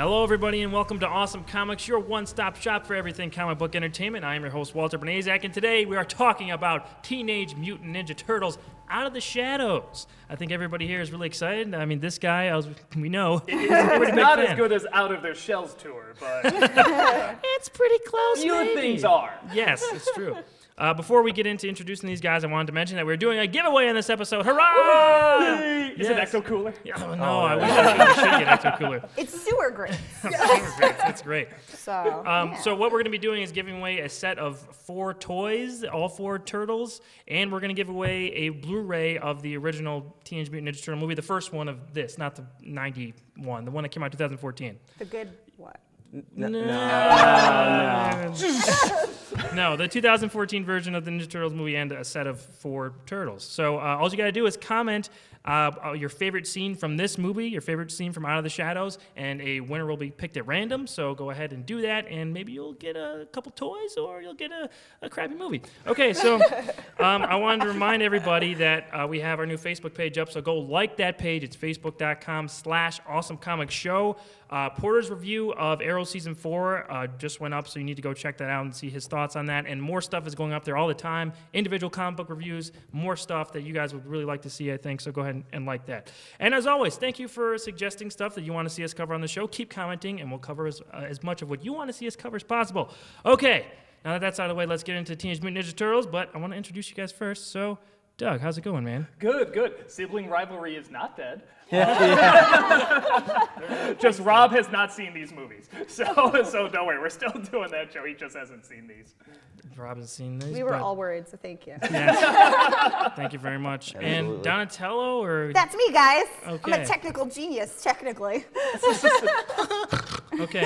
Hello, everybody, and welcome to Awesome Comics, your one-stop shop for everything comic book entertainment. I am your host, Walter Bernazak, and today we are talking about Teenage Mutant Ninja Turtles Out of the Shadows. I think everybody here is really excited. I mean, this guy, we know, is a pretty big not fan. as good as Out of Their Shells tour, but It's pretty close, fewer maybe. things are. Yes, it's true. Before we get into introducing these guys, I wanted to mention that we're doing a giveaway in this episode. Hurrah! Is it Ecto Cooler? Yeah, no, I wish we should get Ecto Cooler. It's sewer great. It's great. So, So what we're going to be doing is giving away a set of 4 toys, all 4 turtles, and we're going to give away a Blu-ray of the original Teenage Mutant Ninja Turtle movie, the first one of this, not the 91, the one that came out in 2014. the good what? No, the 2014 version of the Ninja Turtles movie and a set of 4 turtles. So all you got to do is comment your favorite scene from this movie, your favorite scene from Out of the Shadows, and a winner will be picked at random. So go ahead and do that, and maybe you'll get a couple toys or you'll get a crappy movie. Okay, so I wanted to remind everybody that we have our new Facebook page up, so go like that page. It's facebook.com/awesomecomicshow. Porter's review of Arrow Season 4 just went up, so you need to go check that out and see his thoughts on that. And more stuff is going up there all the time. Individual comic book reviews, more stuff that you guys would really like to see, I think. So go ahead and like that. And as always, thank you for suggesting stuff that you want to see us cover on the show. Keep commenting, and we'll cover as much of what you want to see us cover as possible. Okay, now that that's out of the way, let's get into Teenage Mutant Ninja Turtles. But I want to introduce you guys first. So, Doug, how's it going, man? Good. Sibling rivalry is not dead. Just Rob has not seen these movies. So don't worry, we're still doing that show. He just hasn't seen these. Rob has seen these. We were all worried, so thank you. Yes. Thank you very much. Absolutely. And Donatello, or That's me, guys. Okay. I'm a technical genius, technically. okay.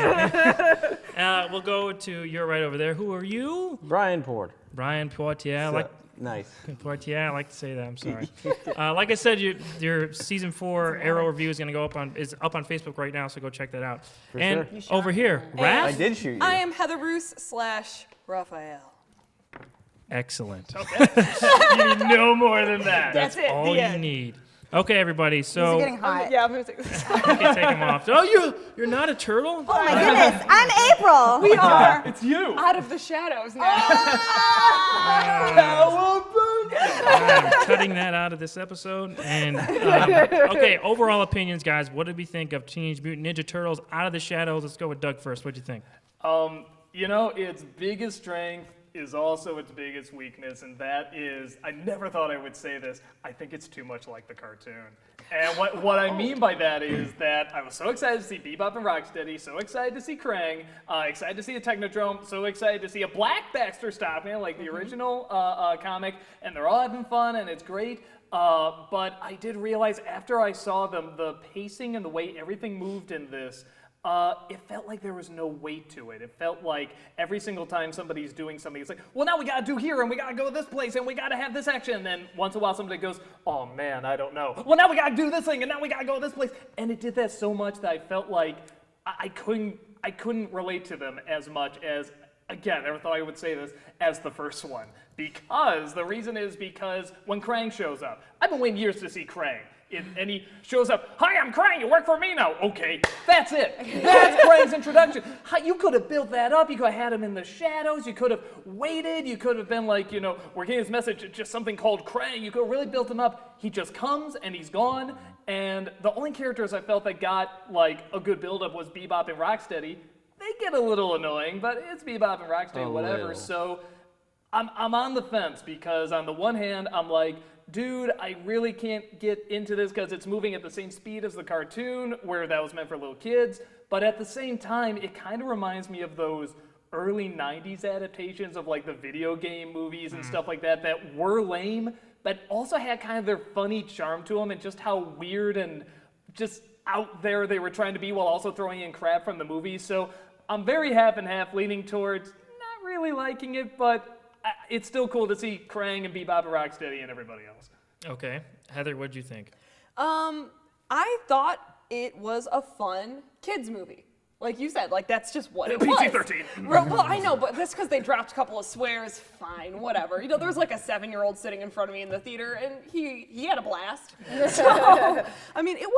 We'll go to you're right over there. Who are you? Bryan Port. Bryan Poitier. Nice. Poitier. I like to say that. I'm sorry. Like I said, your season 4 Arrow review is going to is up on Facebook right now, so go check that out. For and sure. over here, Raph. I did shoot you. I am Heather Roos / Raphael. Excellent. You need no more than that. That's it. All the you end. need. Okay, everybody. These So are getting hot. Yeah, I'm gonna take this. you can take them off. Oh, you're not a turtle? Oh my goodness, I'm April. We are It's you. out of the shadows now. I'm cutting that out of this episode. And okay, overall opinions, guys. What did we think of Teenage Mutant Ninja Turtles Out of the Shadows? Let's go with Doug first. What do you think? Its biggest strength is also its biggest weakness, and that is, I never thought I would say this, I think it's too much like the cartoon. And what I mean by that is that I was so excited to see Bebop and Rocksteady, so excited to see Krang, excited to see a Technodrome, so excited to see a Black Baxter Stockman, like the original comic, and they're all having fun, and it's great. But I did realize after I saw them, the pacing and the way everything moved in this, it felt like there was no weight to it. It felt like every single time somebody's doing something, it's like, well, now we gotta do here, and we gotta go this place, and we gotta have this action, and then once in a while somebody goes, oh man, I don't know. Well, now we gotta do this thing, and now we gotta go this place. And it did that so much that I felt like I couldn't relate to them as much as, again, never thought I would say this, as the first one. The reason is because when Krang shows up, I've been waiting years to see Krang. And he shows up, hi, I'm Krang, you work for me now. Okay, that's it. That's Krang's introduction. You could have built that up. You could have had him in the shadows. You could have waited. You could have been like, we're getting this message, just something called Krang. You could have really built him up. He just comes and he's gone. And the only characters I felt that got like a good build-up was Bebop and Rocksteady. They get a little annoying, but it's Bebop and Rocksteady, whatever. Little. So I'm on the fence because on the one hand, I'm like, dude, I really can't get into this because it's moving at the same speed as the cartoon, where that was meant for little kids. But at the same time, it kind of reminds me of those early 90s adaptations of like the video game movies and stuff like that were lame, but also had kind of their funny charm to them and just how weird and just out there they were trying to be while also throwing in crap from the movies. So I'm very half and half, leaning towards not really liking it, but it's still cool to see Krang and Bebop and Rocksteady and everybody else. Okay. Heather, what did you think? I thought it was a fun kids movie. Like you said, like that's just what it was. PG-13. Well, I know, but that's because they dropped a couple of swears. Fine, whatever. There was like a 7-year-old sitting in front of me in the theater, and he had a blast. So, I mean, it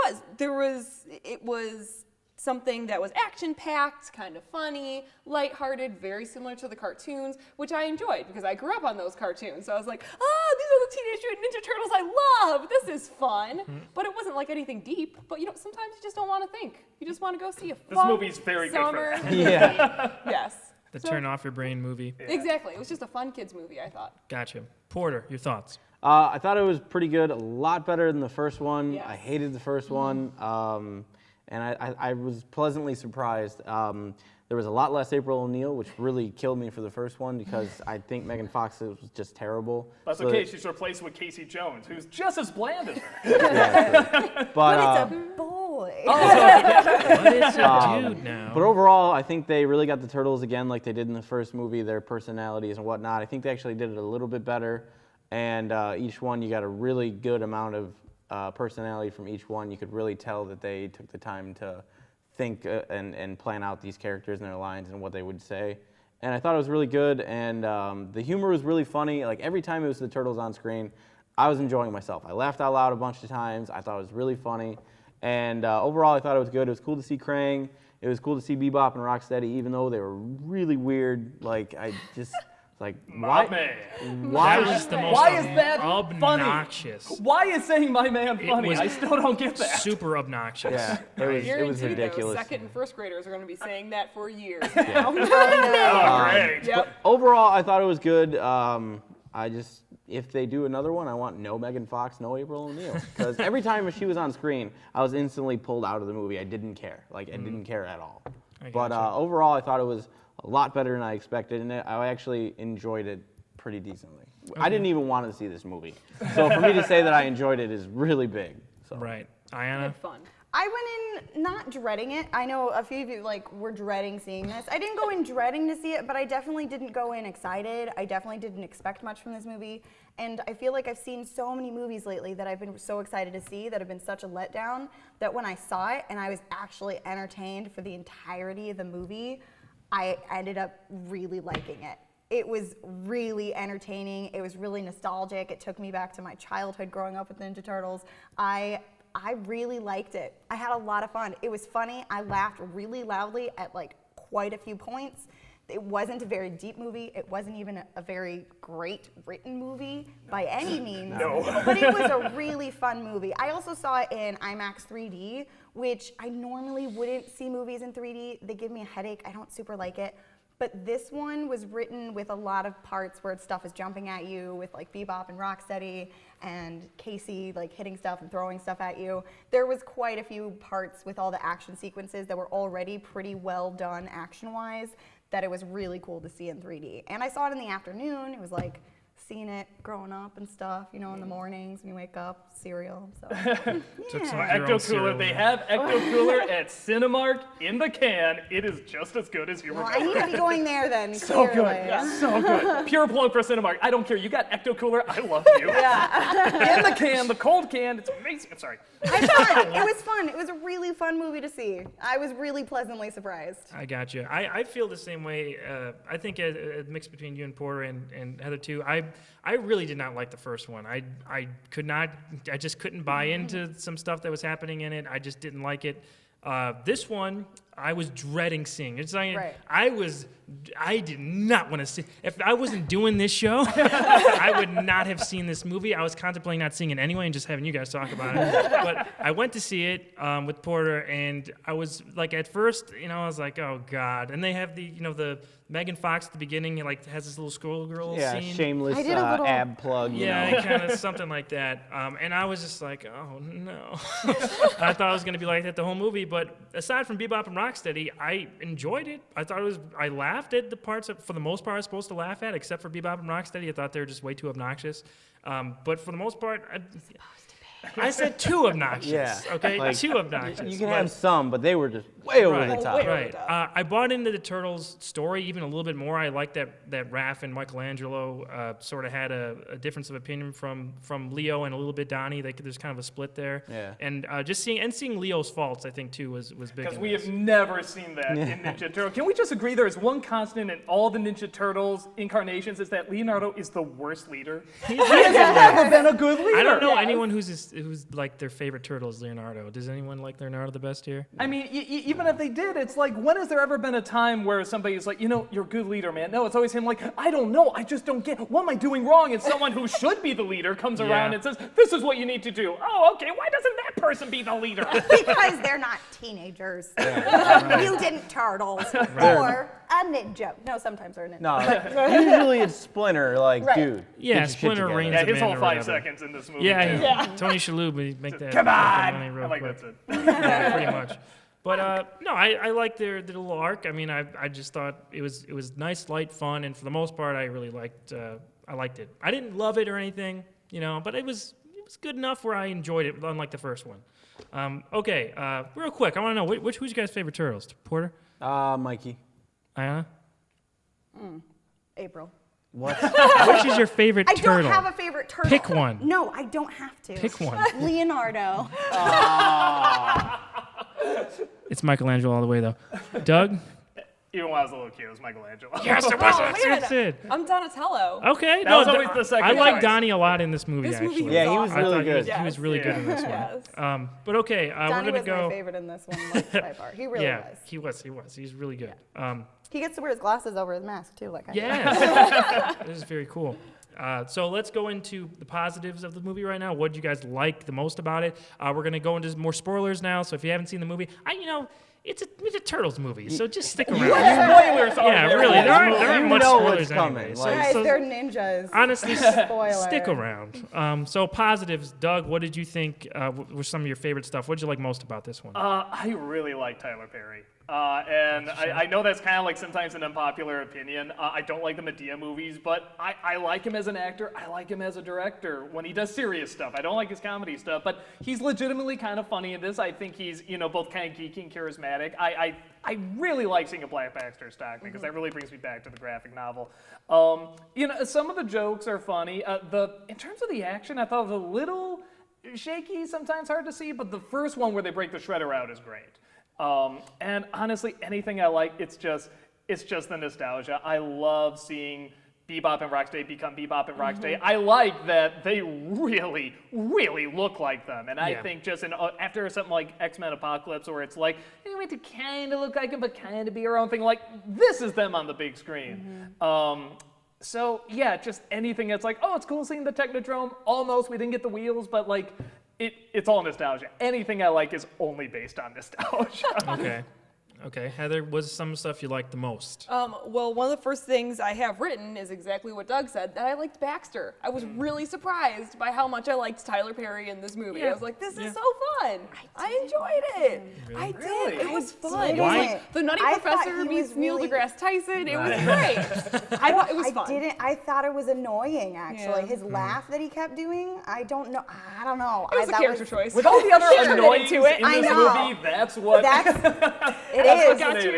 was something that was action-packed, kind of funny, lighthearted, very similar to the cartoons, which I enjoyed because I grew up on those cartoons. So I was like, these are the Teenage Mutant Ninja Turtles I love. This is fun. But it wasn't like anything deep. But sometimes you just don't want to think. You just want to go see a fun movie's very good for summer that. movie. Yeah. Yes. The So- turn off your brain movie. Exactly. It was just a fun kids movie, I thought. Gotcha. Porter, your thoughts? I thought it was pretty good, a lot better than the first one. Yes. I hated the first one, and I was pleasantly surprised. There was a lot less April O'Neil, which really killed me for the first one because I think Megan Fox was just terrible. That's So- okay. She's replaced with Casey Jones, who's just as bland as her. Yeah, But it's a boy. What is a dude now? But overall, I think they really got the turtles again like they did in the first movie, their personalities and whatnot. I think they actually did it a little bit better. And each one, you got a really good amount of personality from each one. You could really tell that they took the time to think and plan out these characters and their lines and what they would say. And I thought it was really good. And the humor was really funny. Like every time it was the turtles on screen, I was enjoying myself. I laughed out loud a bunch of times. I thought it was really funny. And overall, I thought it was good. It was cool to see Krang. It was cool to see Bebop and Rocksteady, even though they were really weird. Like, I just, like, My why? man. Why? That was the most Why is that obnoxious. funny? Why is saying my man funny? was I still don't get that. Super obnoxious. Yeah, it was Guarantee ridiculous. those second and first graders are going to be saying that for years now. Oh, great. Yep. Overall, I thought it was good. If they do another one, I want no Megan Fox, no April O'Neil. Because every time she was on screen, I was instantly pulled out of the movie. I didn't care. Like, I didn't care at all. But gotcha. overall, I thought it was a lot better than I expected, and I actually enjoyed it pretty decently. I didn't even want to see this movie. So for me to say that I enjoyed it is really big. So. Right. Aiyanna? Had fun. I went in not dreading it. I know a few of you were dreading seeing this. I didn't go in dreading to see it, but I definitely didn't go in excited. I definitely didn't expect much from this movie. And I feel like I've seen so many movies lately that I've been so excited to see that have been such a letdown that when I saw it and I was actually entertained for the entirety of the movie, I ended up really liking it. It was really entertaining. It was really nostalgic. It took me back to my childhood growing up with Ninja Turtles. I really liked it. I had a lot of fun. It was funny. I laughed really loudly at quite a few points. It wasn't a very deep movie. It wasn't even a very great written movie by any means. No. But it was a really fun movie. I also saw it in IMAX 3D, which I normally wouldn't see movies in 3D. They give me a headache. I don't super like it. But this one was written with a lot of parts where stuff is jumping at you with Bebop and Rocksteady and Casey hitting stuff and throwing stuff at you. There was quite a few parts with all the action sequences that were already pretty well done action-wise that it was really cool to see in 3D. And I saw it in the afternoon. It was seeing it growing up and stuff, in the mornings when you wake up, cereal. So, Took some yeah. of your own Ecto cereal Cooler. They there. have Ecto Cooler at Cinemark in the can. It is just as good as you Well, I remember. need to be going there then, So clearly. good. So good. Pure plug for Cinemark. I don't care. You got Ecto Cooler. I love you. Yeah. In the can, the cold can. It's amazing. I'm sorry. I thought it was fun. It was a really fun movie to see. I was really pleasantly surprised. I got you. I feel the same way. I think a mix between you and Porter and Heather too. I really did not like the first one. I could not. I just couldn't buy into some stuff that was happening in it. I just didn't like it. This one, I was dreading seeing. It's like Right. I did not want to see. If I wasn't doing this show, I would not have seen this movie. I was contemplating not seeing it anyway and just having you guys talk about it. But I went to see it with Porter, and I was at first, I was like, oh God. And they have the Megan Fox at the beginning, has this little schoolgirl Yeah, scene. shameless I did a little- ab plug. Yeah, kind of something like that. And I was just like, oh no. I thought it was going to be like that the whole movie. But aside from Bebop and Rocksteady, I enjoyed it. I laughed at the parts that, for the most part, I was supposed to laugh at, except for Bebop and Rocksteady. I thought they were just way too obnoxious. But for the most part, I said too obnoxious. Yeah. Okay, too obnoxious. You can But- have some, but they were just way over Right, the top. way over right. the top. I bought into the Turtles story even a little bit more. I like that Raph and Michelangelo sort of had a difference of opinion from Leo and a little bit Donnie. There's kind of a split there. Yeah. And just seeing Leo's faults, I think too was big. Because in we this. have never seen that in Ninja Turtle. Can we just agree there is one constant in all the Ninja Turtles incarnations is that Leonardo is the worst leader? He has never been a good leader. I don't know anyone who's who's like their favorite turtle is Leonardo? Does anyone like Leonardo the best here? I mean, even if they did, it's like, when has there ever been a time where somebody's like, you're a good leader, man? No, it's always him like, I don't know, I just don't get, what am I doing wrong? And someone who should be the leader comes around and says, this is what you need to do. Oh, okay, why doesn't that person be the leader? Because they're not teenagers. Mutant turtles. Or a ninja. No, sometimes they're a ninja. No, usually it's Splinter, like, Right. dude. Yeah, get your shit Splinter together. reigns. Yeah, his Man whole or 5 whatever. seconds in this movie. Yeah, too. Tony Shalhoub, he make that Come fucking on! money real I'm like, quick. that's it. Yeah, pretty much. But no, I like their little arc. I mean, I just thought it was nice, light, fun, and for the most part, I really liked it. I didn't love it or anything, but it was good enough where I enjoyed it, unlike the first one. Okay, real quick, I want to know who's your guys' favorite turtles? Porter, Mikey. Aiyanna, April. What? which is your favorite I turtle? don't have a favorite turtle. Pick one. No, I don't have to. Pick one. Leonardo. It's Michelangelo all the way, though. Doug? Even when I was a little kid, it was Michelangelo. Yes, it was. That's it. I'm Donatello. Okay, That was always the second I like choice. Donnie a lot in this movie, This movie actually. was Yeah, he was awesome. really I thought good. he was really good in this one. Yes. But okay, we're Donnie gonna was go. my favorite in this one, like, by far. He really Yeah, was. he was. He's really good. He gets to wear his glasses over his mask, too, like I do. Yes, this is very cool. So let's go into the positives of the movie right now. What did you guys like the most about it? We're gonna go into more spoilers now. So if you haven't seen the movie, it's a Turtles movie, so just stick around. Spoilers are Yeah, there. really, there aren't You much know spoilers what's coming, anyway. like- Guys, they're ninjas. Honestly, Spoiler. stick around. So positives, Doug. What did you think were some of your favorite stuff? What did you like most about this one? I really like Tyler Perry. And I know that's kind of like sometimes an unpopular opinion. I don't like the Medea movies, but I like him as an actor. I like him as a director when he does serious stuff. I don't like his comedy stuff, but he's legitimately kind of funny in this. I think he's, both kind of geeky and charismatic. I really like seeing a Black Baxter Stockman because that really brings me back to the graphic novel. Some of the jokes are funny. In terms of the action, I thought it was a little shaky, sometimes hard to see, but the first one where they break the shredder out is great. And honestly, anything I like, it's just the nostalgia. I love seeing Bebop and Rocksteady become Bebop and Rocksteady. I like that they really, really look like them. And I think just after something like X-Men Apocalypse, where it's like, we want to kind of look like them, but kind of be our own thing, like, this is them on the big screen. So, yeah, just anything that's like, oh, it's cool seeing the Technodrome. Almost, we didn't get the wheels, but, like, it's all nostalgia. Anything I like is only based on nostalgia. Okay. Heather, what's some stuff you liked the most? Well, one of the first things I have written is exactly what Doug said, that I liked Baxter. I was really surprised by how much I liked Tyler Perry in this movie. I was like, this is so fun. I enjoyed it. I did. Really? It was fun. Why? The Nutty I thought Professor he meets was Neil really- deGrasse Tyson. It was great. I thought it was fun. I thought it was annoying, actually. Yeah. His laugh that he kept doing, I don't know. It was a that character choice. With all the other Sure, annoyances into it. in I this know. movie, that's what... It That's is. what got you.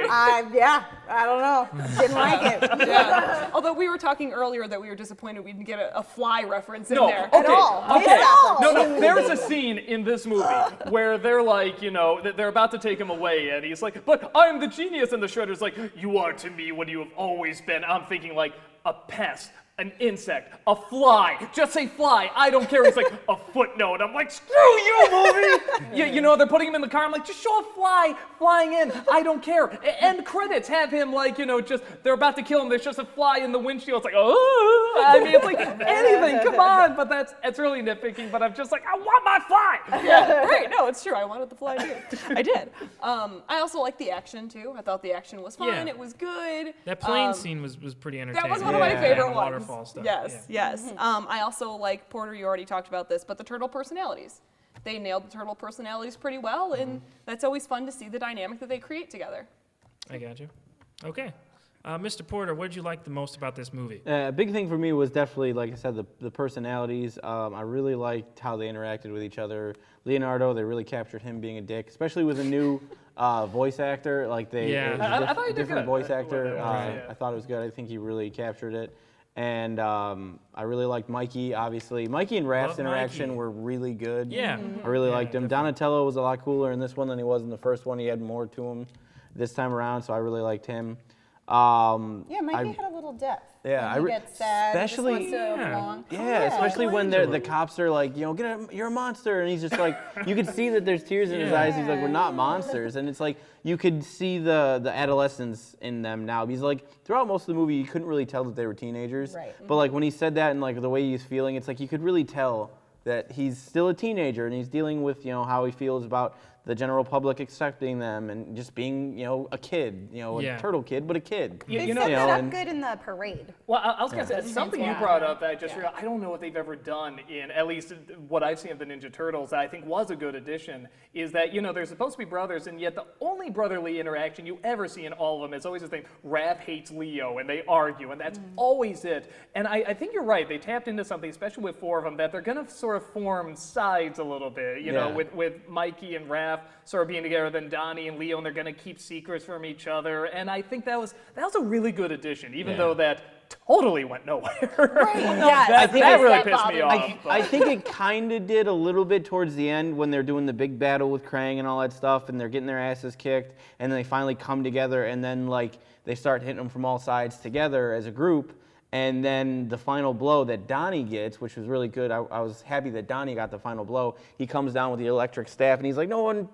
Yeah, I don't know. Didn't like it. Yeah. Although we were talking earlier that we were disappointed we didn't get a fly reference in No, there. okay, At all. okay. At all. No, there's a scene in this movie where they're like, they're about to take him away, and he's like, but I'm the genius, and the Shredder's like, you are to me what you have always been. I'm thinking like a pest, an insect, a fly. Just say fly. I don't care. He's like, a footnote. I'm like, screw you, movie. They're putting him in the car. I'm like, just show a fly flying in. I don't care. End credits have him like, just, they're about to kill him. There's just a fly in the windshield. It's like, oh. I mean, it's like anything. Come on. But it's really nitpicking. But I'm just like, I want my fly. Yeah, right. No, it's true. I wanted the fly too. I did. I also liked the action too. I thought the action was fun. Yeah. It was good. That plane scene was pretty entertaining. That was one of my Yeah. favorite And ones. waterfall stuff. Yes, yes. I also like, Porter, you already talked about this, but the turtle personalities. They nailed the turtle personalities pretty well, and that's always fun to see the dynamic that they create together. I got you. Okay. Mr. Porter, what did you like the most about this movie? A big thing for me was definitely, like I said, the personalities. I really liked how they interacted with each other. Leonardo, they really captured him being a dick, especially with a new voice actor. Like Yeah. it was I thought he did different good. voice I love actor. that voice, yeah. I thought it was good. I think he really captured it. And I really liked Mikey, obviously. Mikey and Raph's Love interaction Mikey. were really good. Yeah. I really Yeah, liked him. Donatello was a lot cooler in this one than he was in the first one. He had more to him this time around, so I really liked him. Yeah, Mikey had a little depth. Yeah, When he gets sad, especially- he just wants to Yeah. belong. Yeah, especially when the cops are like, you're a monster, and he's just like, you could see that there's tears in his eyes. He's like, we're not monsters, and it's like you could see the adolescence in them now. Because like throughout most of the movie, you couldn't really tell that they were teenagers. Right. But like when he said that and like the way he's feeling, it's like you could really tell that he's still a teenager and he's dealing with how he feels about the general public accepting them and just being a kid, a turtle kid, but a kid. They You set know, that up and- good in the parade. Well, I was going to say, something you Yeah. brought up that I just realized, I don't know what they've ever done in, at least what I've seen of the Ninja Turtles, that I think was a good addition, is that, they're supposed to be brothers, and yet the only brotherly interaction you ever see in all of them is always the thing, Raph hates Leo, and they argue, and that's always it. And I think you're right, they tapped into something, especially with four of them, that they're going to sort of form sides a little bit, Yeah. with Mikey and Raph sort of being together, then Donnie and Leo, and they're going to keep secrets from each other, and I think that was a really good addition, even though that totally went nowhere. Yes. That really that pissed me bothered off. me. I think it kind of did a little bit towards the end when they're doing the big battle with Krang and all that stuff, and they're getting their asses kicked, and then they finally come together, and then like they start hitting them from all sides together as a group. And then the final blow that Donnie gets, which was really good. I was happy that Donnie got the final blow. He comes down with the electric staff, and he's like, no one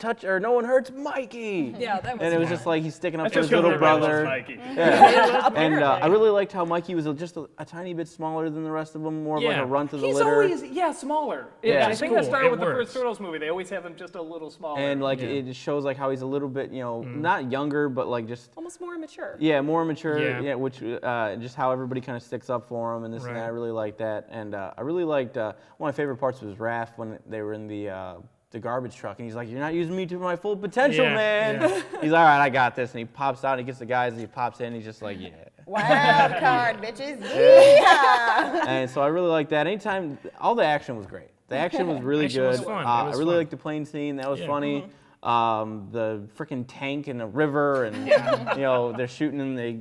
hurts Mikey. Yeah, that was And it was fun. just like he's sticking up That's for his just because little everybody brother. loves Mikey. Yeah. And I really liked how Mikey was just a tiny bit smaller than the rest of them, more of like Yeah. a runt of the He's litter. always, smaller. Yeah. I It's think that cool. started It with the works. first Turtles movie. They always have him just a little smaller. And like Yeah. it shows like how he's a little bit, not younger, but like just Almost more mature. more mature. Yeah. Yeah, which just how everybody kind of sticks up for him and this and that. Right. I really liked that, and I really liked one of my favorite parts was Raph when they were in the garbage truck, and he's like, "You're not using me to my full potential, Yeah, man." yeah. He's all right, I got this, and he pops out, and he gets the guys, and he pops in, and he's just like, "Yeah." Wild card, bitches. Yeah. And so I really liked that. Anytime, all the action was great. The action was really Action good. was fun. It I was really fun. liked the plane scene. That was Yeah. funny. The freaking tank in the river, and they're shooting and they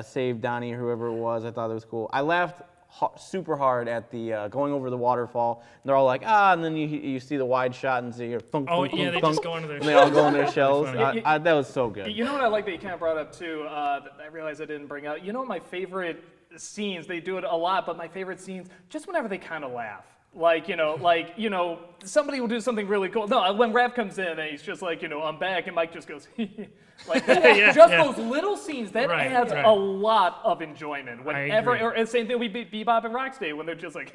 save Donnie or whoever it was. I thought that was cool. I laughed super hard at the going over the waterfall. And they're all like, and then you see the wide shot and see your thunk, Oh, thunk, yeah, thunk, they thunk, just go into their and they all go in their shells. funny. That was so good. You know what I like that you kind of brought up too, that I realized I didn't bring out? You know my favorite scenes, they do it a lot, but my favorite scenes, just whenever they kind of laugh. Like, somebody will do something really cool. No, when Raph comes in and he's just like, I'm back, and Mike just goes, like that. Yeah, Just yeah. those little scenes, that Right, adds right. a lot of enjoyment. Whenever, agree. or same thing with Bebop and Rocksteady, when they're just like,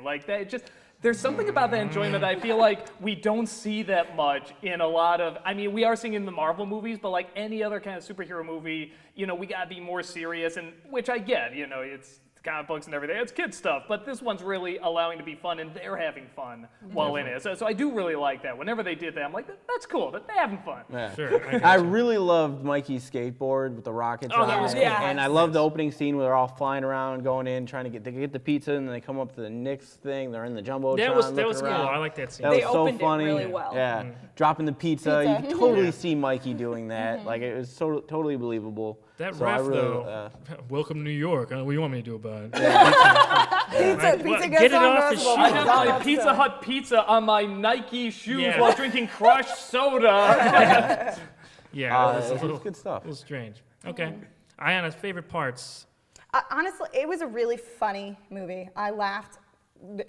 like that. It just, there's something about that enjoyment that I feel like we don't see that much in a lot of, we are seeing in the Marvel movies, but like any other kind of superhero movie, we gotta be more serious, and which I get, it's comic books and everything. It's kid stuff, but this one's really allowing to be fun, and they're having fun while in it. So I do really like that. Whenever they did that, I'm like, that's cool. They're having fun. Yeah. Sure. I really loved Mikey's skateboard with the rockets Oh, on that was it. cool. And I love the opening scene where they're all flying around, going in, trying to get the pizza, and then they come up to the Knicks thing. They're in the Jumbotron. That was looking cool. around. I like that scene. That They was so opened it funny. really well. Yeah, Mm. dropping the pizza. You Pizza. could totally see Mikey doing that. Like it was totally believable. That So I ref, really, though. Welcome to New York. What do you want me to do about it? Pizza Well, gets get it on off his Roswell. shoe. I Oh, have Dog my up Pizza so- Hut pizza on my Nike shoes Yeah. while drinking crushed soda. Yeah, it it was was good stuff. a little strange. Okay. Aiyanna's favorite parts. Honestly, it was a really funny movie. I laughed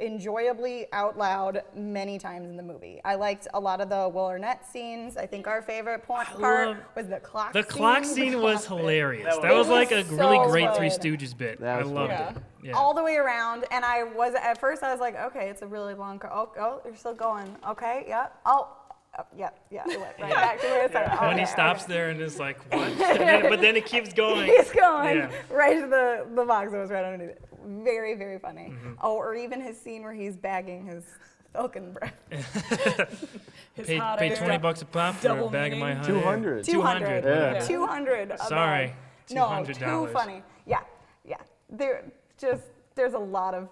enjoyably out loud many times in the movie. I liked a lot of the Will Arnett scenes. I think our favorite part love- was the clock The scene. clock scene was hilarious. That That was was like a so really great good. Three Stooges bit. That I was loved fun. it. Yeah. all the way around, and I was at first I was like, okay, it's a really long car. Oh, you're still going. Okay, yeah. Yeah. It went right back to where it's like. When he okay, stops okay. there and is like, what? But then it keeps going. He's going Yeah. right to the box that was right underneath it. Very, very funny. Mm-hmm. Oh, or even his scene where he's bagging his Falcon breath. Paid hot air. $20 a pop for a Double bag of my meaning. hot air. 200. 200. Yeah. 200. Sorry, No, $200. too funny. Yeah. There's a lot of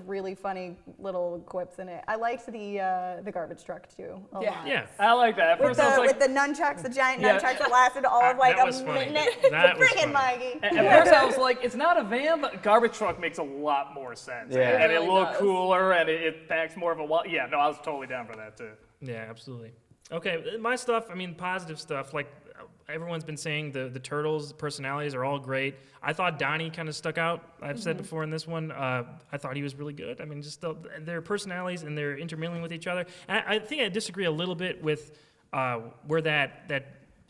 really funny little quips in it. I liked the garbage truck too. A Yeah. lot. Yeah. I like that. At With first I was like, the nunchucks, the giant Yeah. nunchucks that lasted all of like That a was funny. minute. That was Friggin' funny. Mikey. At first I was like, it's not a van, but garbage truck makes a lot more sense. Yeah. And It it really looked does. cooler, and it packs more of a wall. Yeah, no, I was totally down for that too. Yeah, absolutely. Okay, my stuff, positive stuff, like everyone's been saying the Turtles' personalities are all great. I thought Donnie kind of stuck out. I've said before in this one, I thought he was really good. I mean, just their personalities and they're intermingling with each other. And I think I disagree a little bit with where that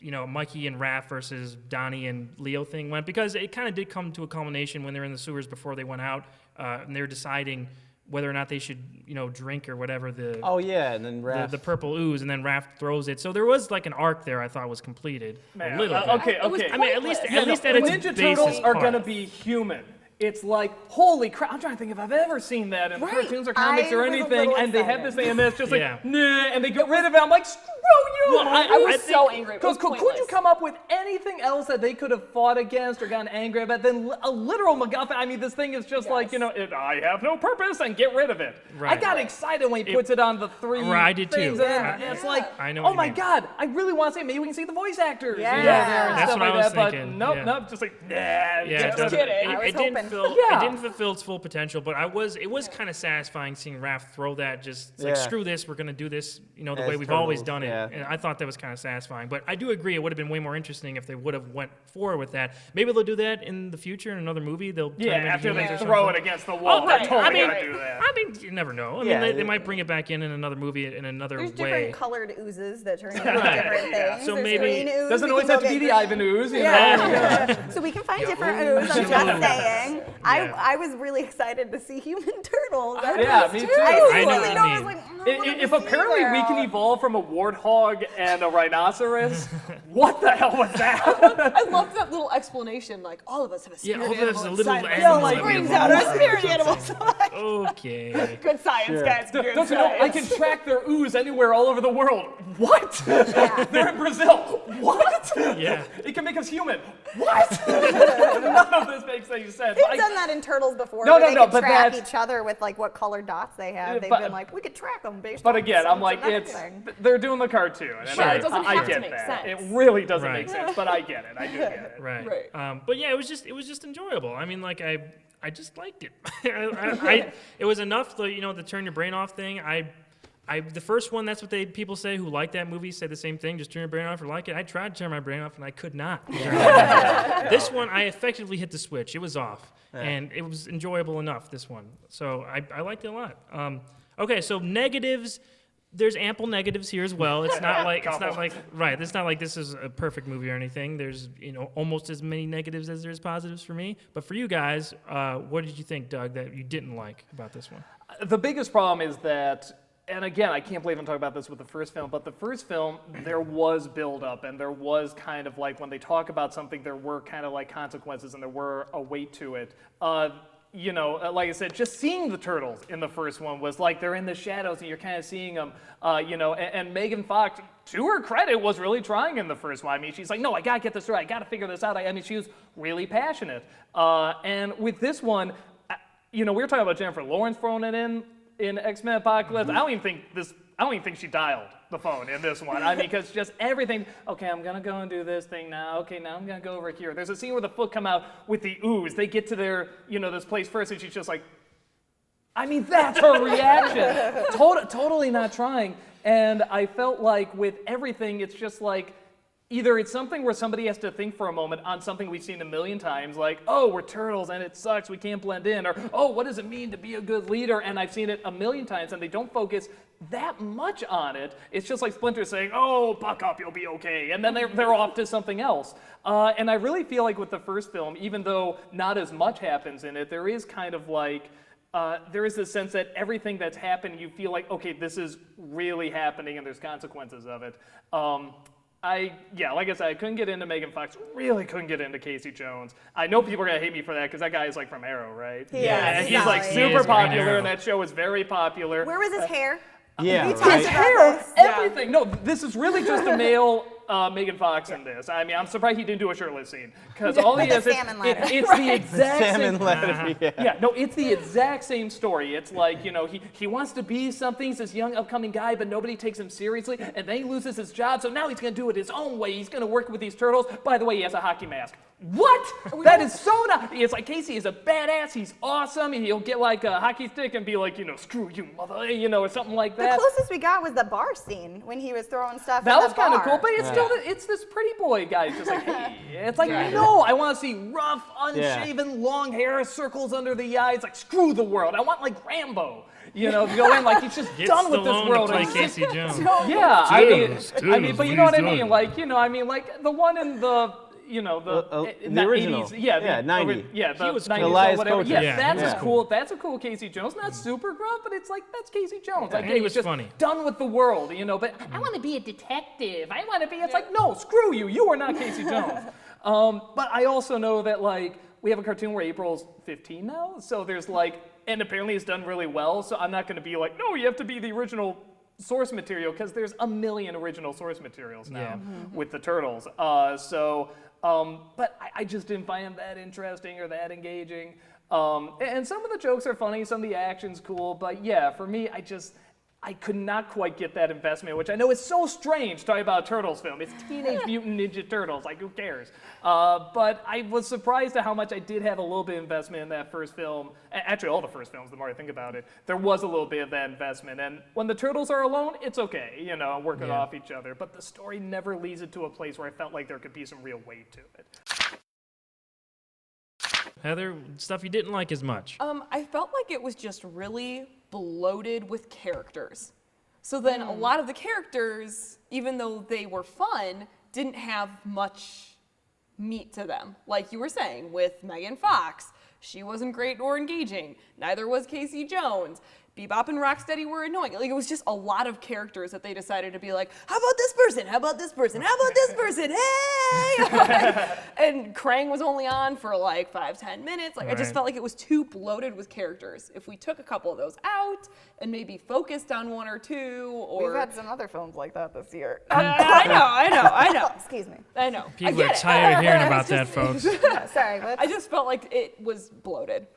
Mikey and Raph versus Donnie and Leo thing went, because it kind of did come to a culmination when they were in the sewers before they went out, and they were deciding whether or not they should, drink or whatever Oh yeah, and then Raph. the purple ooze, and then Raph throws it. So there was like an arc there I thought was completed a little bit. Okay. I mean, at least The at Ninja its Turtles basis are part. gonna be human. It's like, holy crap, I'm trying to think if I've ever seen that in cartoons or comics I or was a anything, little and they have this thing, and it's just like, Yeah. nah, and they get rid of it. I'm like, screw you! Well, I was so angry. It was Could you pointless. come up with anything else that they could have fought against or gotten angry about than a literal MacGuffin? I mean, this thing is just like, I have no purpose, and get rid of it. Right. I got excited when he puts it on the three Right, I did too. things, and it's like, I know what oh you my mean. God, I really want to see, maybe we can see the voice actors. Yeah. there and That's stuff what I like was that, thinking, but yeah. nope, just like, nah. Yeah, just it doesn't. kidding. I was It didn't hoping. Yeah. it didn't fulfill its full potential, but it was kind of satisfying seeing Raph throw that. Just it's like, Yeah. screw this, we're gonna do this, the way As we've always Turtles, done it. yeah. And I thought that was kind of satisfying. But I do agree, it would have been way more interesting if they would have went forward with that. Maybe they'll do that in the future in another movie. They'll turn them into After they humans or throw something. it against the wall, Oh, they're right. totally gonna do that. I mean, you never know. I Yeah, mean, they might bring it back in another movie in another There's way. different colored oozes that turn into Right. different things. So There's maybe- green ooze, Doesn't we always can have to go be get the green. Ivan ooze, you know? Yeah. So we can find different ooze. I'm just ooze. saying. Yeah. I was really excited to see human turtles. Yeah, me too. I I know really what know. you I was mean. like, I wanna If be apparently we can there. evolve from a warthog and a rhinoceros, what the hell was that? I loved that little explanation. Like, all of us have a Yeah, spirit all of us animal are little inside us. animals like, that we brings evolved out our from. spirit animals. Okay. Good science, guys. Good Don't you know, I science. can track their ooze anywhere all over the world. What? They're in Brazil. What? Yeah. It can make us human. What? None of this makes any sense. They've done that in turtles before. No, where no, they no, could but track that's- each other with like what colored dots they have. They've but- been like, we could track them based But on again, I'm such like, and it's everything. they're doing the cartoon, and Sure. I, It doesn't I have to get make that. sense. It really doesn't Right. make sense, but I get it. I do get it. Right. Right. But yeah, it was just enjoyable. I mean, like I just liked it. It was enough. The turn your brain off thing. The first one, that's what people say who like that movie say the same thing. Just turn your brain off or like it. I tried to turn my brain off and I could not. This one, I effectively hit the switch. It was off, and it was enjoyable enough. This one, so I liked it a lot. Okay, so negatives. There's ample negatives here as well. It's not like right. It's not like this is a perfect movie or anything. There's almost as many negatives as there's positives for me. But for you guys, what did you think, Doug, that you didn't like about this one? The biggest problem is that, and again, I can't believe I'm talking about this with the first film, but the first film, there was build-up, and there was kind of like, when they talk about something, there were kind of like consequences, and there were a weight to it. Like I said, just seeing the turtles in the first one was like they're in the shadows and you're kind of seeing them, and Megan Fox, to her credit, was really trying in the first one. I mean, she's like, no, I gotta get this right, I gotta figure this out. I mean, she was really passionate. And with this one, we were talking about Jennifer Lawrence throwing it in X-Men Apocalypse. I don't even think she dialed the phone in this one. I mean, because just everything, okay, I'm gonna go and do this thing now. Okay, now I'm gonna go over here. There's a scene where the foot come out with the ooze. They get to their, this place first, and she's just like, I mean, that's her reaction. Totally not trying. And I felt like with everything, it's just like, either it's something where somebody has to think for a moment on something we've seen a million times, like, oh, we're turtles and it sucks, we can't blend in, or, oh, what does it mean to be a good leader? And I've seen it a million times, and they don't focus that much on it. It's just like Splinter saying, oh, buck up, you'll be okay, and then they're off to something else. And I really feel like with the first film, even though not as much happens in it, there is kind of like, there is this sense that everything that's happened, you feel like, okay, this is really happening and there's consequences of it. Like I said, I couldn't get into Megan Fox, really couldn't get into Casey Jones. I know people are going to hate me for that because that guy is like from Arrow, right? Yeah, He's like He super is Green popular Arrow. and that show is very popular. Where was his hair? Yeah, We right. talked His about hair, this. everything. No, this is really just a male Megan Fox in this. I mean, I'm surprised he didn't do a shirtless scene because all he With has the is salmon ladder. it's the exact Salmon same. ladder, yeah. Yeah, no, it's the exact same story. It's like, he wants to be something, he's this young upcoming guy, but nobody takes him seriously, and then he loses his job, so now he's gonna do it his own way. He's gonna work with these turtles. By the way, he has a hockey mask. what? That is so not. It's like Casey is a badass. He's awesome. And he'll get like a hockey stick and be like, screw you, mother, or something like The that. closest we got was the bar scene when he was throwing stuff. That in was the kind of bar. cool, but it's still it's this pretty boy guy. It's just like, hey, it's like no, I want to see rough, unshaven, long hair, circles under the eyes. Like screw the world. I want like Rambo. To go in like he's just done with this Stallone world. to play and Casey Jones. Yeah, I mean, but you know what I Toodles, mean? Like, like the one in the, the original. 80s, Yeah, 90. Yeah, the He was 90s cool. or Elias whatever. Koteas. Yes, Yeah, that's he was cool. That's a cool Casey Jones. Not super gruff, but it's like that's Casey Jones. Like, and hey, he was just funny. done with the world, But I want to be a detective. I want to be. It's like no, screw you. You are not Casey Jones. But I also know that like we have a cartoon where April's 15 now, so there's like, and apparently it's done really well. So I'm not going to be like, no, you have to be the original source material because there's a million original source materials now with the Turtles. But I just didn't find them that interesting or that engaging. And some of the jokes are funny, some of the action's cool, but yeah, for me, I could not quite get that investment, which I know is so strange talking about a Turtles film. It's Teenage Mutant Ninja Turtles, like who cares? But I was surprised at how much I did have a little bit of investment in that first film. Actually, all the first films, the more I think about it, there was a little bit of that investment. And when the Turtles are alone, it's okay, working off each other. But the story never leads it to a place where I felt like there could be some real weight to it. Heather, stuff you didn't like as much. I felt like it was just really bloated with characters. So then a lot of the characters, even though they were fun, didn't have much meat to them. Like you were saying with Megan Fox, she wasn't great or engaging. Neither was Casey Jones. Bebop and Rocksteady were annoying. Like it was just a lot of characters that they decided to be like, how about this person? How about this person? How about this person? Hey! And Krang was only on for like 5-10 minutes. Like I just Right. felt like it was too bloated with characters. If we took a couple of those out and maybe focused on one or two, or We've had some other films like that this year. I know. Excuse me. I know. I People get are it. tired of hearing about It's that, just- folks. Yeah, sorry. I just felt like it was bloated.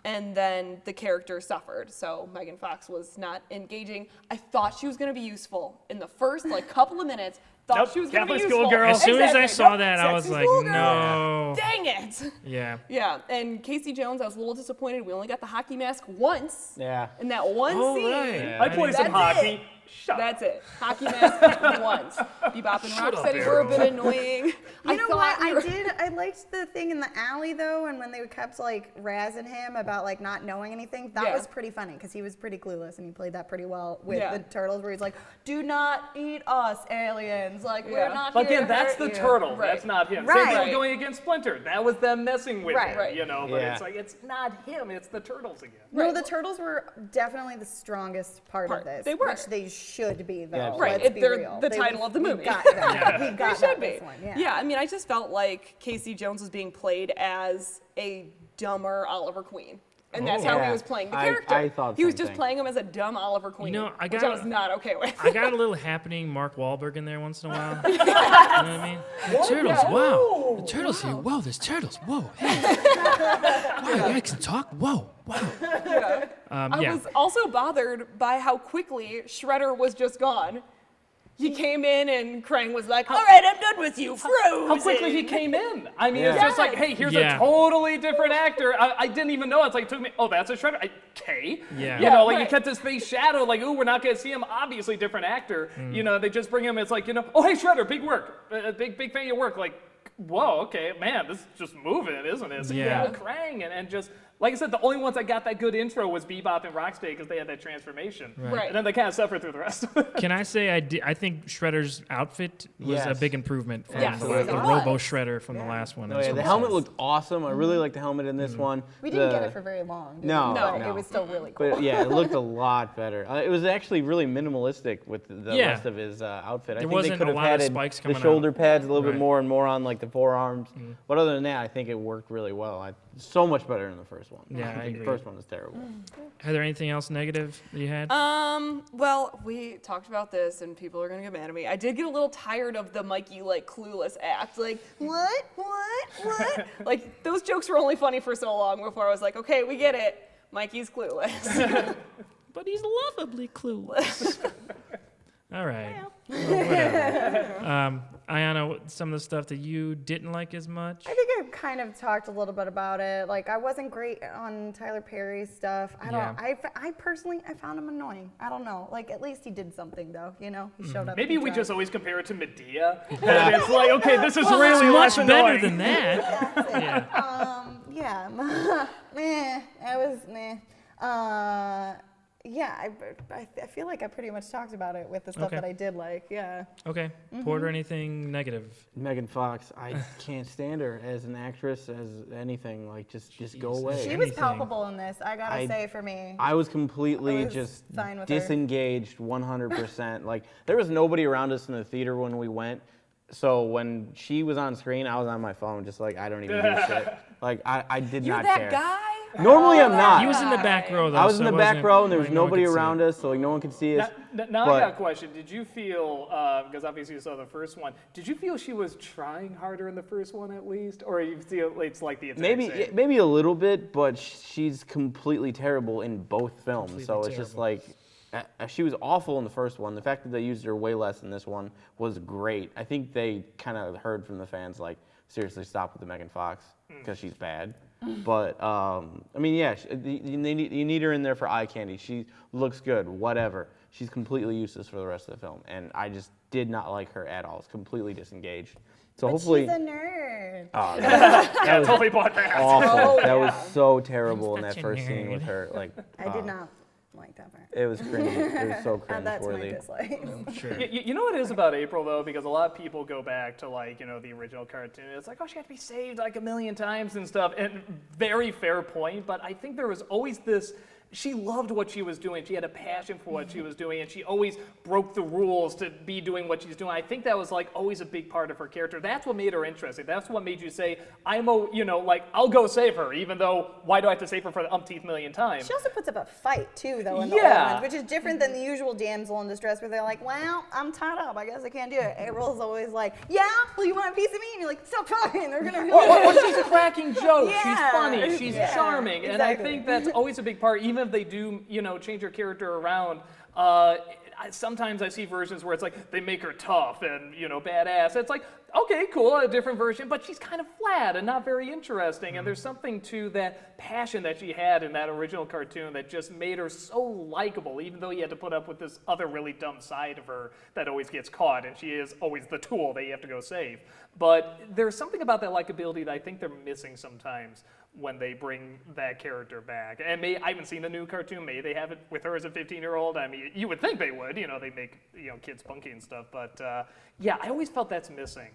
And then the character suffered. So Megan Fox was not engaging. I thought she was going to be useful in the first couple of minutes. Thought Nope, she was going to be Catholic useful. schoolgirl. As soon as I Exactly. saw Nope, that, I was sexy like, schoolgirl. no. Dang it. Yeah. Yeah, and Casey Jones, I was a little disappointed. We only got the hockey mask once. Yeah. In that one Oh, scene. right. Yeah. I play some That's hockey. it. Shut up. That's it. Hockey mask once. Bebop and Shut up, Rocksteady were a bit Arrow. annoying. You know what? we were- I liked the thing in the alley though, and when they kept like razzing him about like not knowing anything. That Yeah. was pretty funny because he was pretty clueless and he played that pretty well with Yeah. the turtles, where he's like, "Do not eat us, aliens! Like Yeah. we're not But here again, to that's hurt the you." turtle. Right. That's not him. Right. Same thing going against Splinter. That was them messing with Right. him, Right. But Yeah. it's like it's not him. It's the turtles again. No, Right. the turtles were definitely the strongest part of this. They were. Which they should be, though. Yeah, Right, Let's if be they're real. the title of the movie. We got that. We They got should that be. this one. Yeah. I mean, I just felt like Casey Jones was being played as a dumber Oliver Queen. And that's how he Yeah. was playing the I character. thought he was same just thing. playing him as a dumb Oliver Queen, I which I got- was not okay with. I got a little happening Mark Wahlberg in there once in a while. You know what I mean? The turtles, wow. The turtles here. Whoa, there's turtles. Whoa, hey. Wow, you guys can talk? Whoa, wow. I Yeah. was also bothered by how quickly Shredder was just gone. He came in and Krang was like, all right, I'm done with you, Frozen. How quickly he came in. I mean, it's Yeah. just like, hey, here's Yeah. a totally different actor. I didn't even know. It's like, it took me, oh, that's a Shredder. Okay. Yeah. You know, like right. you kept his face shadowed, like, ooh, we're not going to see him. Obviously, different actor. Mm. You know, they just bring him, it's like, oh, hey, Shredder, big work. Big fan of your work. Like, whoa, okay, man, this is just moving, isn't it? So, Yeah. Krang, and just, like I said, the only ones that got that good intro was Bebop and Rocksteady because they had that transformation. Right. And then they kind of suffered through the rest of it. Can I say I think Shredder's outfit was a Yes. big improvement from Yes, the it the was. Robo Shredder from the last one. Oh, yeah, the helmet looked awesome. I really liked the helmet in this one. We didn't get The- it for very long. Did No, we? No. But it was still really cool. But yeah, it looked a lot better. It was actually really minimalistic with the Yeah. rest of his outfit. I There think wasn't they could a have lot of added spikes the coming out. shoulder pads a little bit Right. more and more on like the forearms. But other than that, I think it worked really well. So much better than the first one. Yeah, I think agree. The first one was terrible. Heather, anything else negative that you had? Well, we talked about this and people are gonna get mad at me. I did get a little tired of the Mikey clueless act. Like, what? Like those jokes were only funny for so long before I was like, okay, we get it. Mikey's clueless. But he's lovably clueless. All right. Well, whatever. Aiyanna, some of the stuff that you didn't like as much? I think I've kind of talked a little bit about it. Like, I wasn't great on Tyler Perry's stuff. I personally, I found him annoying. I don't know. Like, at least he did something, though. You know, he showed up. Maybe he we tried. just always compare it to Medea, and it's like, okay, this is really Much less better annoying. than that. Yeah. Meh. I was meh. Yeah, I feel like I pretty much talked about it with the stuff Okay. that I did like. Yeah. Okay. Porter, anything negative? Megan Fox, I can't stand her as an actress, as anything. Like, just go Jesus. away. She was Anything. palpable in this. I gotta I- say, for me. I was completely I was just fine with her. disengaged 100%. Like, there was nobody around us in the theater when we went. So when she was on screen, I was on my phone, just like, I don't even give a shit. Like, I did You're not that care. guy? Normally I'm not. He was in the back row, though. I was so in the it back wasn't row, and there was like no one nobody could see around it. us, so like no one could see us. Now But- I got a question. Did you feel, because obviously you saw the first one, did you feel she was trying harder in the first one at least? Or you feel it's like the exact same? Maybe a little bit, but she's completely terrible in both films. Completely So it's just like, she was awful in the first one. The fact that they used her way less in this one was great. I think they kind of heard from the fans, like, seriously, stop with the Megan Fox, because she's bad. But, I mean, yeah, you need her in there for eye candy. She looks good, whatever. She's completely useless for the rest of the film. And I just did not like her at all. It's completely disengaged. So But hopefully. she's a nerd. Oh, that was Totally bought that. awful. Oh, That was yeah. so terrible in that such a first scene with nerd. her. Like, I did not like that part. It was cringy. It was so That's my cringe-worthy. dislike. Sure. You know what it is about April though, because a lot of people go back to like, you know, the original cartoon. It's like, oh, she had to be saved like a million times and stuff. And very fair point, but I think there was always this. She loved what she was doing. She had a passion for what she was doing, and she always broke the rules to be doing what she's doing. I think that was like always a big part of her character. That's what made her interesting. That's what made you say, I'll go save her, even though why do I have to save her for the umpteenth million times? She also puts up a fight too, though, in the Yeah. old ones, which is different than the usual damsel in distress, where they're like, "Well, I'm tied up. I guess I can't do it." April's always like, "Yeah, well, you want a piece of me?" And you're like, "Stop talking. They're gonna." Or she's cracking jokes. She's Yeah. funny. She's Yeah, charming, and I exactly. think that's always a big part. Even if they do, change her character around. Sometimes I see versions where it's like they make her tough and badass. It's like, okay, cool, a different version, but she's kind of flat and not very interesting. And there's something to that passion that she had in that original cartoon that just made her so likable, even though you had to put up with this other really dumb side of her that always gets caught, and she is always the tool that you have to go save. But there's something about that likability that I think they're missing sometimes when they bring that character back. And I haven't seen the new cartoon. Maybe they have it with her as a 15-year-old. I mean, you would think they would. They make kids spunky and stuff. But yeah, I always felt that's missing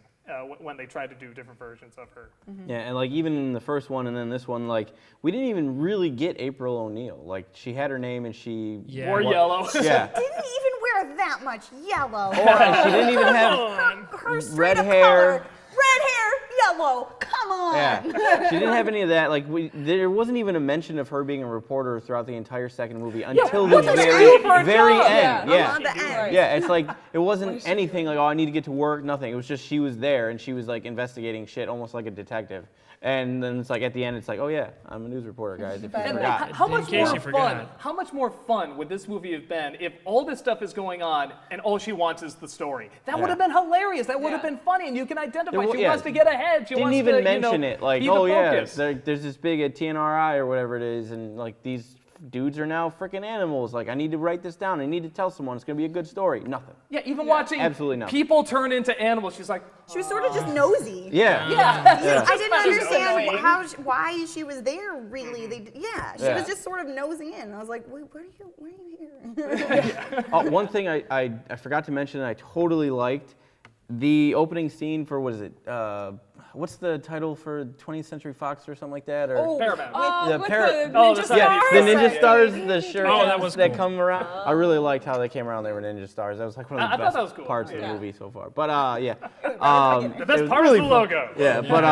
when they try to do different versions of her. Yeah, and like even in the first one and then this one, like we didn't even really get April O'Neil. Like she had her name and she Yeah. Or yellow. Yeah. Didn't even wear that much yellow. She didn't even have Her straight red up hair. color, red hair, yellow. Come on. Yeah, she didn't have any of that. Like there wasn't even a mention of her being a reporter throughout the entire second movie until the what does she very, do for a very job? end. Yeah. Yeah. On the end. Right. Yeah, it's like it wasn't anything like, oh, I need to get to work, nothing. It was just she was there and she was like investigating shit almost like a detective. And then it's like at the end it's like, oh yeah, I'm a news reporter, guys, if you And forgot. How In much case more you fun? forgot. How much more fun would this movie have been if all this stuff is going on and all she wants is the story? That would have been hilarious. That would have Yeah. been funny, and you can identify. She Yeah. wants to get ahead. She Didn't wants even to, mention it, like, be the oh yeah, focus. there's this big TNRI or whatever it is, and like these dudes are now freaking animals. Like I need to write this down. I need to tell someone. It's gonna be a good story. Nothing. Yeah, even watching Absolutely nothing. people turn into animals, she's like, She was sort of just nosy. Yeah. yeah. I didn't She's understand annoying. why she was there. Really, she Yeah. was just sort of nosing in. I was like, wait, why are you here? One thing I forgot to mention that I totally liked, the opening scene for what is it? What's the title for 20th Century Fox or something like that? Or Oh, Paramount. The with Par- the Oh, ninja the stars. yeah, the Ninja Yeah. Stars, the shirt Oh, that was that cool. come around. I really liked how they came around. They were Ninja Stars. That was like one of the I thought best that was cool. parts of the Yeah. movie so far. But yeah, The best it part was is really the fun. logo. Yeah, but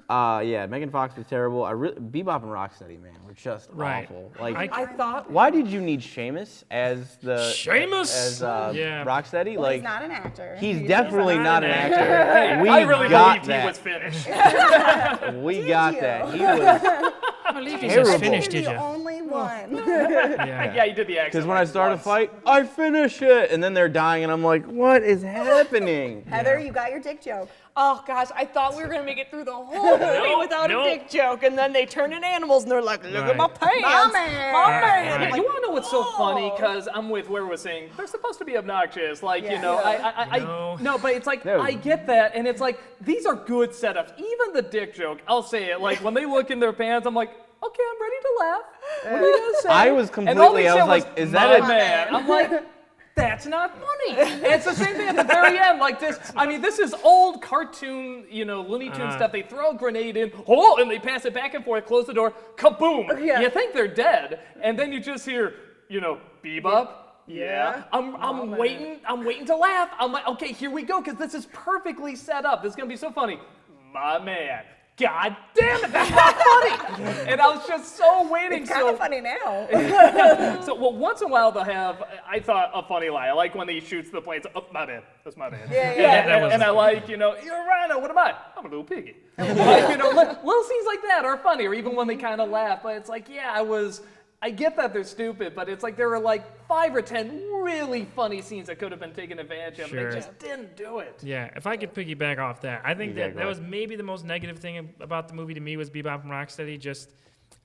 Yeah, Megan Fox was terrible. Bebop and Rocksteady, man, were just Right. awful. Like, I thought. why did you need Seamus as Seamus? Yeah. Rocksteady? Well, like, he's not an actor. he's definitely not an actor. Hey, We I really got believed he was that. finished. We Did got you? that. He was I believe he's Terrible. just finished, You're did the you? only one. Yeah, you did the accent. because when I like start a once. fight, I finish it, and then they're dying, and I'm like, what is happening? Heather, you got your dick joke. Oh gosh, I thought we were gonna make it through the whole movie without nope. a dick joke, and then they turn into animals and they're like, "Look at my Right. pants, My man. my man." Right. Yeah, Like, you want to know what's so funny? oh. Because I'm with where we're saying they're supposed to be obnoxious. Like, you Yeah. know, No. no, but it's like, No. I get that. And it's like, these are good setups. Even the dick joke, I'll say it. Like, when they look in their pants, I'm like, okay, I'm ready to laugh. What are you going to say? I was And all they completely- I said was like, is that "My a-" man? I'm like, that's not funny. And it's the same thing at the very end. Like this, I mean, this is old cartoon, you know, Looney Tune stuff. They throw a grenade in, and they pass it back and forth, close the door, kaboom. Yeah. You think they're dead, and then you just hear, you know, Bebop. Yeah. I'm waiting to laugh. I'm like, okay, here we go, because this is perfectly set up. This is gonna be so funny. My man. God damn it, that's not funny! And I was just so waiting. It's kind of funny now. So, well, once in a while they'll have, I thought, a funny line. I like when he shoots the planes. Oh, my bad. That's my bad. Yeah. And I like, you know, you're a rhino. What am I? I'm a little piggy. Like, you know, little scenes like that are funny, or even when they kind of laugh. But it's like, yeah, I get that they're stupid, but it's like there were like 5 or 10 really funny scenes that could have been taken advantage of. Sure. And they just didn't do it. Yeah, if I could piggyback off that, I think Yeah, that go was maybe the most negative thing about the movie to me was Bebop and Rocksteady. Just,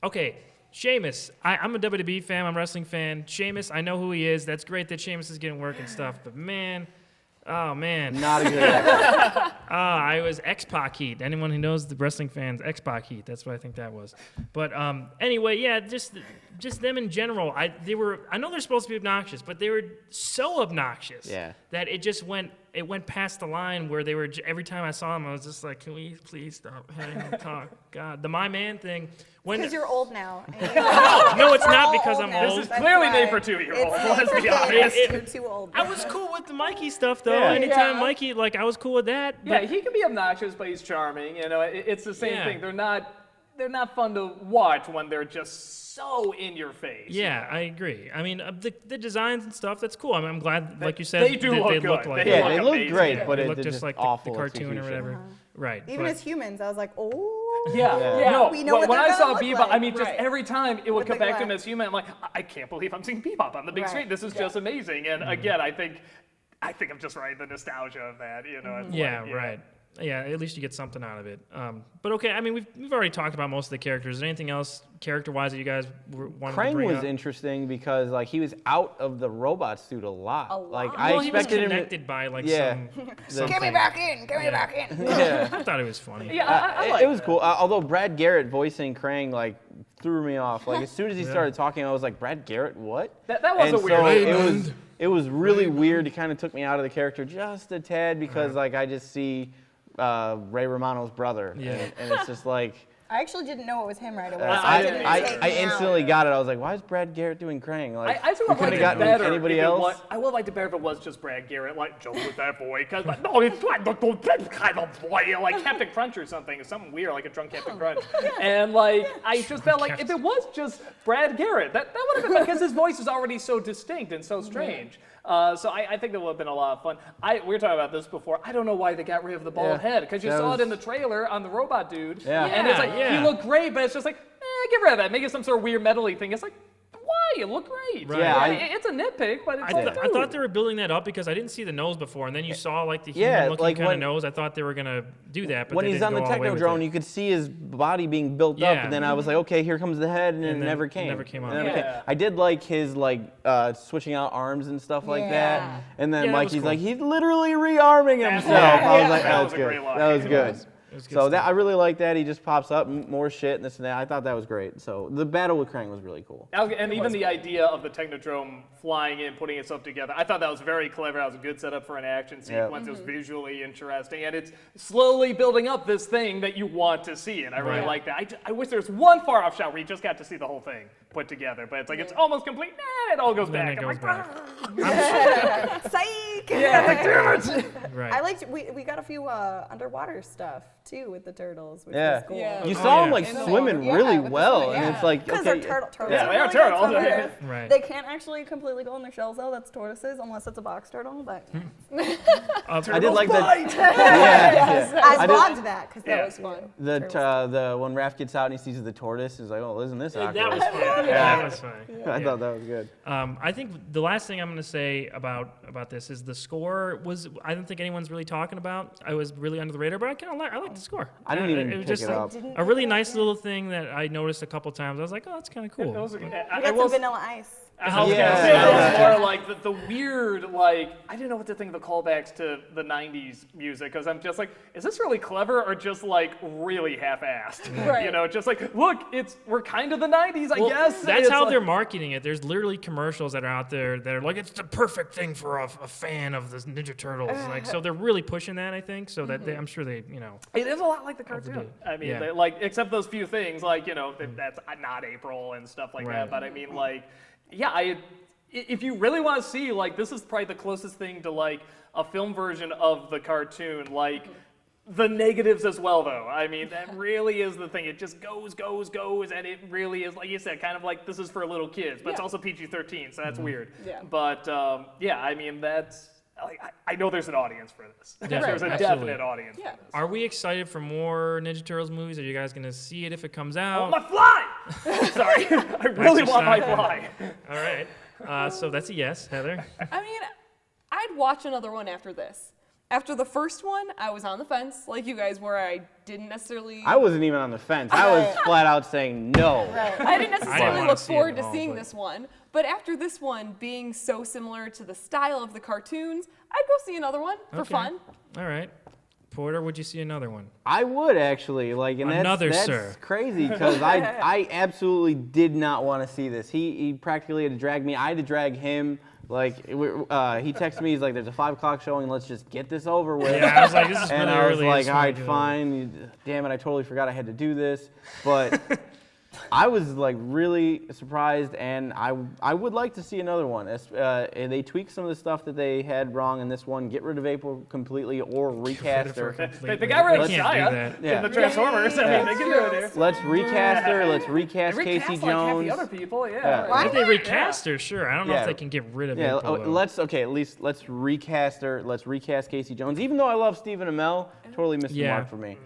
okay, Sheamus, I'm a WWE fan, I'm a wrestling fan. Sheamus, I know who he is. That's great that Sheamus is getting work and stuff, but man, oh man. Not a good actor. I was X-Pac Heat. Anyone who knows the wrestling fans, X-Pac Heat. That's what I think that was. But anyway, yeah, just them in general. I know they're supposed to be obnoxious, but they were so obnoxious that it went past the line where they were. Every time I saw them, I was just like, can we please stop having them talk? God, the my man thing. Because you're old now. No, it's We're not all because old I'm now. old. This is That's clearly why. made for 2-year-olds. It's Let's made be for honest. kids. You're too old. I was cool with the Mikey stuff though. Yeah. Anytime Yeah. Mikey, like I was cool with that. Yeah, but- he can be obnoxious, but he's charming. You know, it's the same Yeah. thing. They're not fun to watch when they're just so in your face. Yeah, I agree. I mean, the designs and stuff, that's cool. I'm glad, like you said, They do look they good. look like They Yeah, look they look amazing. great, Yeah, but they it look did just like the awful cartoon or execution. whatever. Right. Even but- as humans, I was like, oh. Yeah, Yeah. no. We know what when they're I gonna saw look Bebop, like. I mean, just Right. every time it would With come the back to him glass. as human. I'm like, I can't believe I'm seeing Bebop on the big Right. screen. This is just amazing. And again, I think I'm just right. The nostalgia of that, you know. It's Yeah, like, right. Yeah, at least you get something out of it. But okay, I mean, we've already talked about most of the characters. Is there anything else character-wise that you guys wanted to Krang bring was up? interesting because like he was out of the robot suit a lot. Like lot. I Well, he was expected him to. connected by like Yeah. some. Get me back in. Get me back in. Yeah. I thought it was funny. Yeah, I like It was cool. Although Brad Garrett voicing Krang like threw me off. Like as soon as he started talking, I was like, Brad Garrett, what? That was And a weird. so it was really weird. It kind of took me out of the character just a tad because like I just see Ray Romano's brother. Yeah. And it's just like I actually didn't know it was him right away. so I it didn't I take me instantly out. got it. I was like, why is Brad Garrett doing Krang? Like I sort we of couldn't liked have it gotten better anybody if it else. was- I would like it better if it was just Brad Garrett, like jump with that boy, because like, no, it's not that kind of boy, you know, like Captain Crunch or something weird, like a drunk Captain Crunch. And like, I just felt like if it was just Brad Garrett, that would have been because his voice is already so distinct and so strange. So I think that would have been a lot of fun. We were talking about this before. I don't know why they got rid of the bald Yeah, head, because you that saw was- it in the trailer on the robot dude. Yeah. And it's like, Yeah. he looked great, but it's just like, get rid of that. Make it some sort of weird metal-y thing. It's like, why? You look great. Right. Yeah, It's a nitpick, but it's I like, thought dude. they were building that up because I didn't see the nose before, and then you saw like the Yeah, human-looking like kind of when- nose. I thought they were gonna do that, but When they he's didn't on the go all way with Technodrome, it. you could see his body being built up, Yeah. and then I was like, okay, here comes the head, and it And then never it came. never came It out. never Yeah. came. I did like his like switching out arms and stuff like Yeah. that, and then Yeah, that was Mikey's cool. like, he's literally rearming himself. Yeah. I was like, That that was was a good. great line. That was It good. was good So that stuff. I really like that. He just pops up, more shit, and this and that. I thought that was great. So the battle with Krang was really cool. And even the idea of the Technodrome flying in, putting itself together, I thought that was very clever. That was a good setup for an action sequence. It was visually interesting, and it's slowly building up this thing that you want to see, and I really Right. like that. I wish there was one far-off shot where you just got to see the whole thing put together, but it's like it's almost complete, it all goes Then back. it I'm goes like, back. Psych! yeah, it's like, damn it. Right. I liked. We got a few underwater stuff too with the turtles, which Yeah. was cool. Yeah. You Oh, saw yeah. them like In the swimming water. really Yeah, with the well, swimming, and yeah. it's like Because okay, they're turtles. Yeah, they are Really turtles. good swimmers. Right. They can't actually completely go in their shells though. That's tortoises, unless it's a box turtle. But I did like that. Yeah, I did- vlogged that because Yeah. that was fun. the when Raph gets out and he sees the tortoise, he's like, oh, isn't this awkward? That was fun. That was fun. I thought that was good. I think the last thing I'm going to say about this is the score was I don't think anyone's really talking about. I was really under the radar, but I like the score. I didn't even it was pick just it up. Didn't a really pick it up nice yet. little thing that I noticed a couple times. I was like, oh, that's kind of cool. Those are- We I got will some Vanilla Ice. I was Yeah. gonna say that was Yeah. more like the weird, like I didn't know what to think of the callbacks to the '90s music because I'm just like, is this really clever or just like really half-assed? Right. You know, just like look, we're kind of the '90s, I Well, guess. that's It's how like- they're marketing it. There's literally commercials that are out there that are like, it's the perfect thing for a fan of the Ninja Turtles. Like, so they're really pushing that, I think, so that I'm sure they, It is a lot like the cartoon. Overdue. I mean, Yeah. they, like except those few things, like that's not April and stuff like Right. that. But I mean, like, yeah, if you really want to see, like, this is probably the closest thing to like a film version of the cartoon, like. The negatives as well, though. I mean, that really is the thing. It just goes, and it really is, like you said, kind of like this is for little kids, but it's Yeah. also PG-13, so that's weird. Yeah. But yeah, I mean, that's like I know there's an audience for this. Definitely, There's a absolutely. definite audience Yeah. for this. Are we excited for more Ninja Turtles movies? Are you guys going to see it if it comes out? Oh, my fly! Sorry, I really That's want my just fly. All right. So that's a yes, Heather. I mean, I'd watch another one after this. After the first one, I was on the fence, like you guys were. I didn't necessarily. I wasn't even on the fence. I was flat out saying no. I didn't necessarily wanna look see it forward at to all, seeing but- this one. But after this one being so similar to the style of the cartoons, I'd go see another one for Okay. fun. All right. Porter, would you see another one? I would actually like, and Another that's sir. crazy because I absolutely did not want to see this. He practically had to drag me. I had to drag him. Like he texted me. He's like, "There's a 5 o'clock showing. Let's just get this over with." Yeah, I was like, this is And really I was early. like, just "All wanna right, do it." fine. Damn it, I totally forgot I had to do this." But I was like really surprised, and I would like to see another one. And they tweaked some of the stuff that they had wrong in this one. Get rid of April completely or recast her. They got rid of They can't do Shia that. Yeah. in the Transformers. I mean, they can do it there. Let's recast her. Let's recast They Casey recast like half Jones. the other people, yeah. Yeah. Why If they not? recast her, sure. I don't know Yeah. if they can get rid of Yeah, April, though. let's recast her. Let's recast Casey Jones. Even though I love Stephen Amell, totally missed the Yeah. mark for me.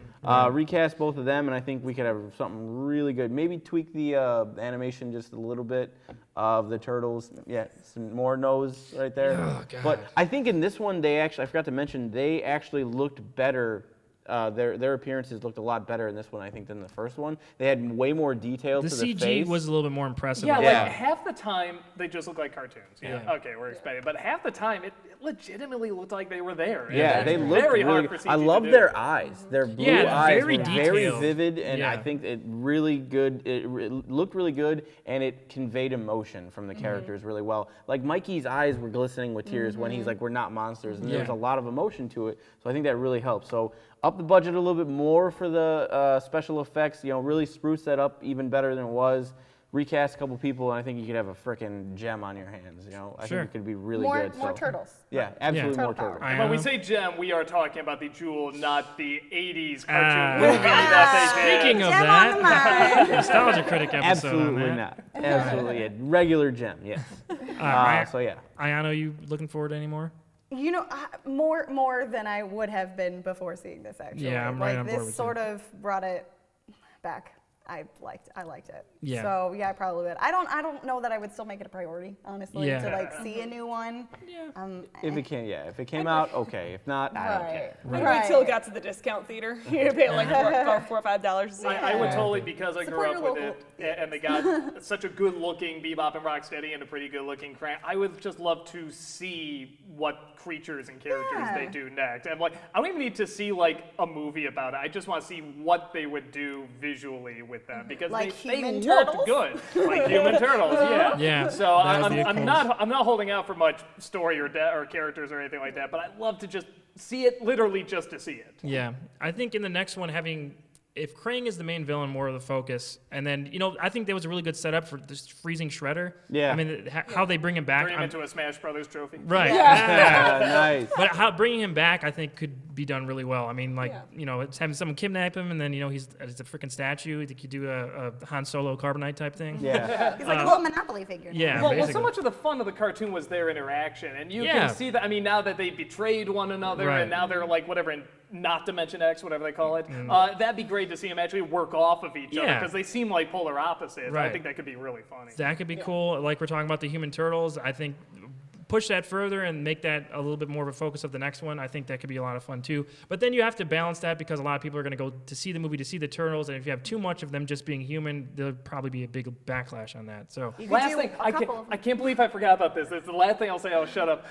Recast both of them, and I think we could have something really good. Maybe tweak the animation just a little bit of the turtles. Yeah, some more nose right there. Oh, God. But I think in this one, I forgot to mention, they actually looked better. Their appearances looked a lot better in this one, I think, than the first one. They had way more detail The to the CG face. was a little bit more impressive. Yeah, in Yeah. like half the time they just look like cartoons. Yeah. Yeah. Okay, we're expecting, but half the time it legitimately looked like they were there. And Yeah, that's they looked very really hard good. for CG I to love do. their eyes. Their blue Yeah, eyes very were very detailed. vivid, and I Yeah. think it really good. It looked really good, and it conveyed emotion from the Mm-hmm. characters really well. Like Mikey's eyes were glistening with tears when he's like, "We're not monsters," and there's Yeah. a lot of emotion to it. So I think that really helped. So up the budget a little bit more for the special effects. Really spruce that up even better than it was. Recast a couple people, and I think you could have a frickin' gem on your hands. I Sure. think it could be really More good. more so. turtles. Yeah, absolutely Turtle more power. turtles. When we Aiyanna? say gem, we are talking about the Jewel, not the '80s Ah. cartoon movie that they did. Speaking of Gem on the that, mind. Nostalgia Critic episode Absolutely on that. not. Absolutely a regular gem. Yes. So yeah. Aiyanna, you looking forward to any more? More than I would have been before seeing this. Actually, Yeah, I'm right like on board this with sort of brought it back. I liked it. Yeah. So yeah, I probably would. I don't know that I would still make it a priority, honestly, Yeah. to like see a new one. Yeah. If it came out, okay. If not, I don't care. I'd wait till it got to the discount theater. You'd pay like $4 or $5 to see it. I would totally, because I grew Support up your with local. it, and they got such a good-looking Bebop and Rocksteady and a pretty good-looking Crank. I would just love to see what creatures and characters they Yeah. do next. And like, I don't even need to see like a movie about it. I just want to see what they would do visually with them because Like they human looked turtles? good, like human turtles. Yeah. Yeah, So that would be a I'm cool- not holding out for much story or characters or anything like that. But I'd love to just see it, literally just to see it. Yeah, I think in the next one, having if Krang is the main villain, more of the focus, and then I think that was a really good setup for this freezing Shredder. Yeah. I mean, how they bring him back. Bring him into a Smash Brothers trophy. Right. Yeah, nice. But how bringing him back, I think, could be done really well. I mean, it's having someone kidnap him, and then he's a freaking statue. You could do a Han Solo Carbonite type thing. Yeah. He's like a little Monopoly figure. Yeah. Well, basically. so much of the fun of the cartoon was their interaction, and you Yeah. can see that. I mean, now that they betrayed one another, Right. and now they're like whatever, in not Dimension X, whatever they call it. That'd be great to see them actually work off of each other Yeah. because they seem like polar opposites. I Right. think that could be really funny. That could be cool. Like we're talking about the Human Turtles. I think push that further and make that a little bit more of a focus of the next one. I think that could be a lot of fun too. But then you have to balance that because a lot of people are going to go to see the movie to see the Turtles, and if you have too much of them just being human, there'll probably be a big backlash on that. So You could Last do thing, a I couple of can't believe I forgot about this. It's the last thing I'll say. I'll shut up.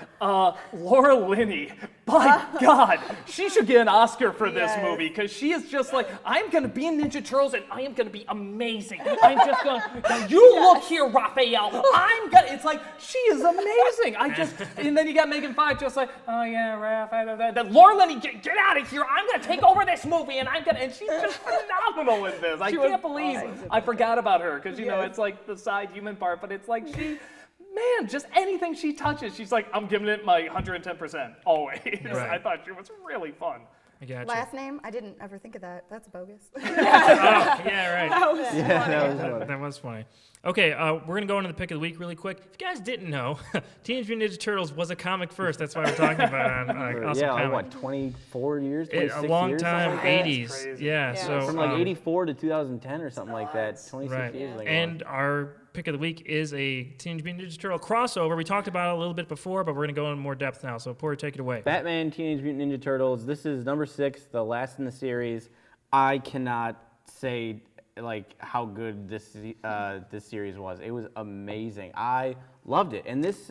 Laura Linney, by God, she should get an Oscar for this Yes. movie because she is just like, I'm gonna be in Ninja Turtles and I am gonna be amazing. I'm just gonna. Now you look here, Raphael. I'm gonna. It's like she is amazing. And then you got Megan Fox just like, oh yeah, Raph. Then Laura Linney, get out of here. I'm gonna take over this movie and and she's just phenomenal in this. I can't believe I forgot about her because it's like the side human part, but it's like man, just anything she touches, she's like, I'm giving it my 110% always. Right. I thought she was really fun. I got you. Last name? I didn't ever think of that. That's bogus. Oh, yeah, right. Yeah, that was funny. That was funny. Okay, we're going to go into the pick of the week really quick. If you guys didn't know, Teenage Mutant Ninja Turtles was a comic first. That's why we're talking about it on Awesome Yeah, like Comic. what, 24 years, 26 A long years? time, something like that? 80s. crazy. Yeah, Yeah. so From like 84 to 2010 or something like that. 26 right. years. Like And our pick of the week is a Teenage Mutant Ninja Turtle crossover. We talked about it a little bit before, but we're going to go in more depth now. So, Porter, take it away. Batman, Teenage Mutant Ninja Turtles. This is number 6, the last in the series. I cannot say like how good this series was. It was amazing. I loved it, and this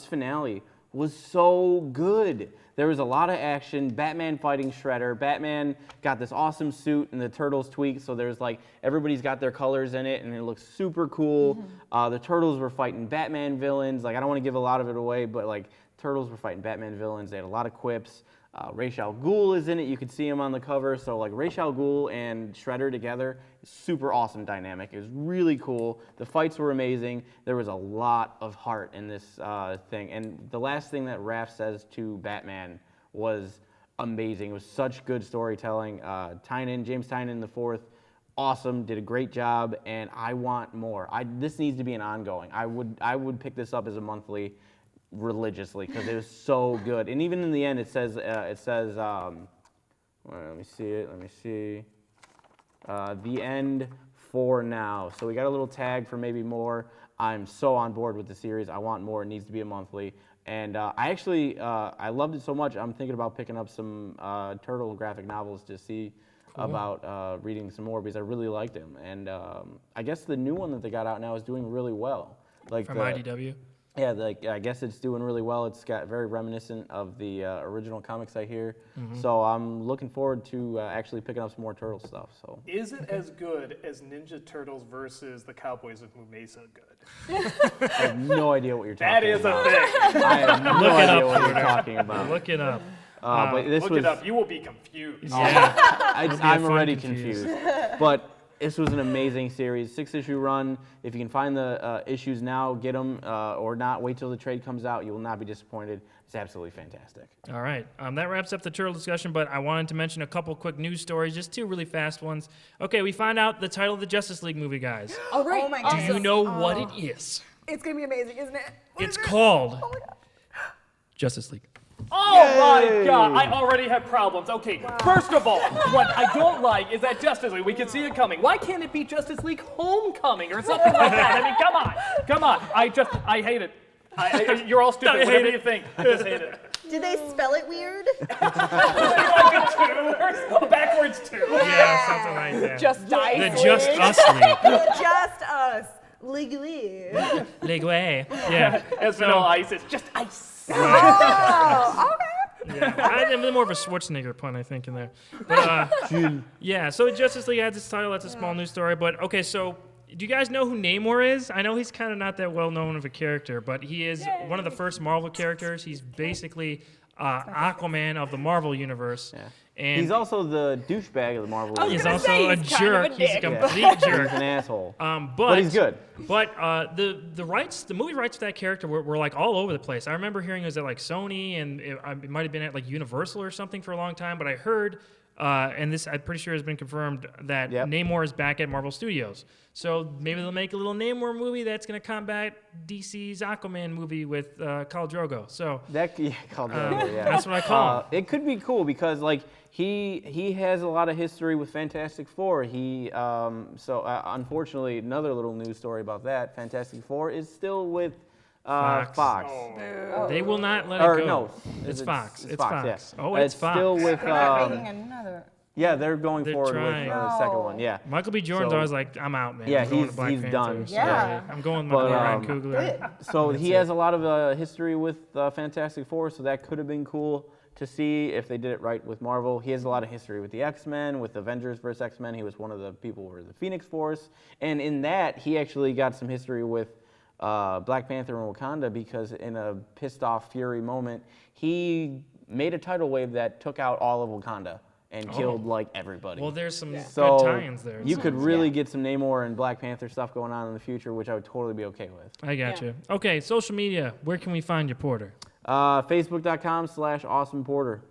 finale was so good. There was a lot of action. Batman fighting Shredder. Batman got this awesome suit, and the Turtles tweaked. So there's like everybody's got their colors in it, and it looks super cool. The Turtles were fighting Batman villains. Like I don't want to give a lot of it away, but like Turtles were fighting Batman villains. They had a lot of quips. Ra's al Ghul is in it. You could see him on the cover. So like Ra's al Ghul and Shredder together, super awesome dynamic. It was really cool. The fights were amazing. There was a lot of heart in this thing. And the last thing that Raph says to Batman was amazing. It was such good storytelling. James Tynion IV, awesome, did a great job, and I want more. This needs to be an ongoing. I would pick this up as a monthly religiously because it was so good. And even in the end, it says well, let me see the end for now. So we got a little tag for maybe more. I'm so on board with the series. I want more. It needs to be a monthly. And I loved it so much. I'm thinking about picking up some Turtle graphic novels to see about reading some more because I really liked them. And I guess the new one that they got out now is doing really well. Like From IDW. Yeah, I guess it's doing really well. It's got very reminiscent of the original comics I hear. So I'm looking forward to actually picking up some more Turtle stuff. So Is it as good as Ninja Turtles versus the Cowboys of Mesa good? I have no idea what you're talking That is about. a thing. I have no Look it idea up, what you're Porter. talking about. Look it up. But this Look was it up. You will be confused. Yeah. I'm fun already confused. confused. But this was an amazing series, 6-issue run. If you can find the issues now, get them, or not. Wait till the trade comes out. You will not be disappointed. It's absolutely fantastic. All right. That wraps up the Turtle discussion, but I wanted to mention a couple quick news stories, just 2 really fast ones. Okay, we found out the title of the Justice League movie, guys. All right. Oh my Do God. you know what it is? It's gonna be amazing, isn't it? What It's is it? called Oh my God. Justice League. Oh my God, I already have problems. Okay, first of all, what I don't like is that Justice League, we can see it coming. Why can't it be Justice League Homecoming or something like that? I mean, come on. I hate it. You're all stupid, whatever you think. I just hate it. Did they spell it weird? Like a backwards 2. Yeah, something like that. Just the dice. Just Us League. Just us. Legally. League way. Yeah. As Vanilla Ice, it's just ice. Oh, okay. Yeah. I'm more of a Schwarzenegger pun, I think, in there. But, yeah, so Justice League adds its title. That's a small news story. But, okay, so do you guys know who Namor is? I know he's kind of not that well-known of a character, but he is one of the first Marvel characters. He's basically Aquaman of the Marvel Universe. Yeah. And He's also the douchebag of the Marvel I was he's gonna also say a he's kind of a jerk. He's a dick. complete jerk. He's an asshole. But he's good. But the rights, the movie rights for that character were like all over the place. I remember hearing it was at like Sony, and it might have been at like Universal or something for a long time. But I heard, and this I'm pretty sure has been confirmed, that Namor is back at Marvel Studios. So maybe they'll make a little Namor movie that's going to combat DC's Aquaman movie with Khal Drogo. So Khal Drogo, yeah. that's what I call him. It could be cool because like he has a lot of history with Fantastic Four. Unfortunately, another little news story about that. Fantastic Four is still with Fox. They will not let it go. No, it's Fox. It's Fox. Fox. Yeah. Oh, it's Fox. Still with. They're not making another. Yeah, they're going forward trying. with the second one. Yeah. Michael B. Jordan's So- always like, I'm out, man. Yeah, I'm going he's- to Black he's Panther. done. Yeah. I'm going with But, Ryan Coogler. Good. So That's he it. has a lot of history with Fantastic Four, so that could have been cool to see if they did it right with Marvel. He has a lot of history with the X-Men, with Avengers vs. X-Men. He was one of the people for the Phoenix Force. And in that, he actually got some history with Black Panther and Wakanda because in a pissed-off Fury moment, he made a tidal wave that took out all of Wakanda and killed like everybody. Well, there's some good So tie-ins there. you could really get some Namor and Black Panther stuff going on in the future, which I would totally be okay with. I got you. Okay, social media. Where can we find you, Porter? Facebook.com/AwesomePorter.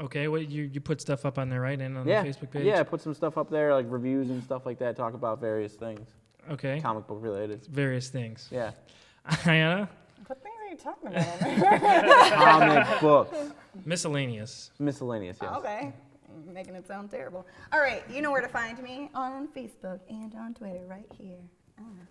Okay, well, you put stuff up on there, right? And on Yeah, the Facebook page? yeah, put some stuff up there, like reviews and stuff like that. Talk about various things, Okay. comic book related. Various things. Yeah, Aiyanna? What things are you talking about? comic books, Miscellaneous. miscellaneous. Yes. Okay. Making it sound terrible. All right, you know where to find me on Facebook and on Twitter, right here.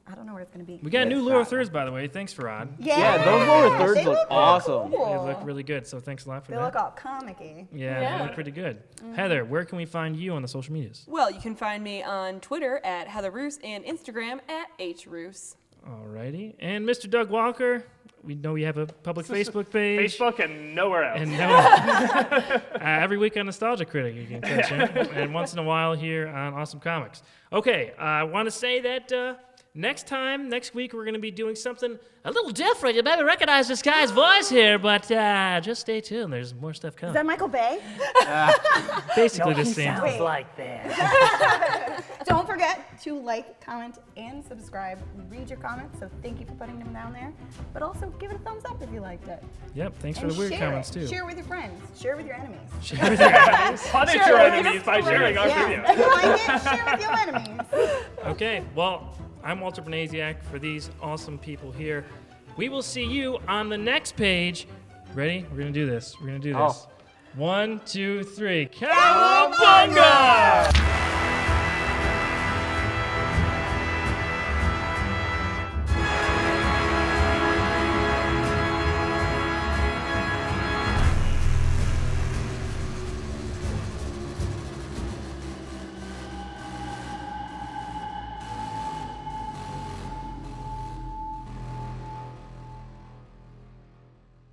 I don't know where it's going to be. We got new Yes, lower right. thirds, by the way. Thanks, Farad. Yeah, those lower thirds they look awesome. They Cool. look really good, so thanks a lot for They that. look all comic-y. Yeah, Yeah. they look pretty good. Heather, where can we find you on the social medias? Well, you can find me on Twitter at Heather Roos and Instagram at HRoos. Alrighty. And Mr. Doug Walker, we know you have a public Facebook page. Facebook and nowhere else. And every week on Nostalgia Critic, you can catch him. And once in a while here on Awesome Comics. Okay, I want to say that next week, we're going to be doing something a little different. You better recognize this guy's voice here, but just stay tuned. There's more stuff Is coming. that Michael Bay? Basically the same. Wait. like that. Don't forget to like, comment, and subscribe. We read your comments, so thank you for putting them down there. But also give it a thumbs up if you liked it. Yep, thanks for And the weird share comments, it. too. Share it with your friends. Share it with your enemies. Punish Sure, your we're enemies by sharing our Yeah. video. If you like it, share it with your enemies. Okay, well, I'm Walter Benasiak for these awesome people here. We will see you on the next page. Ready? We're going to do this. We're going to do this. 1, 2, 3. Cowabunga!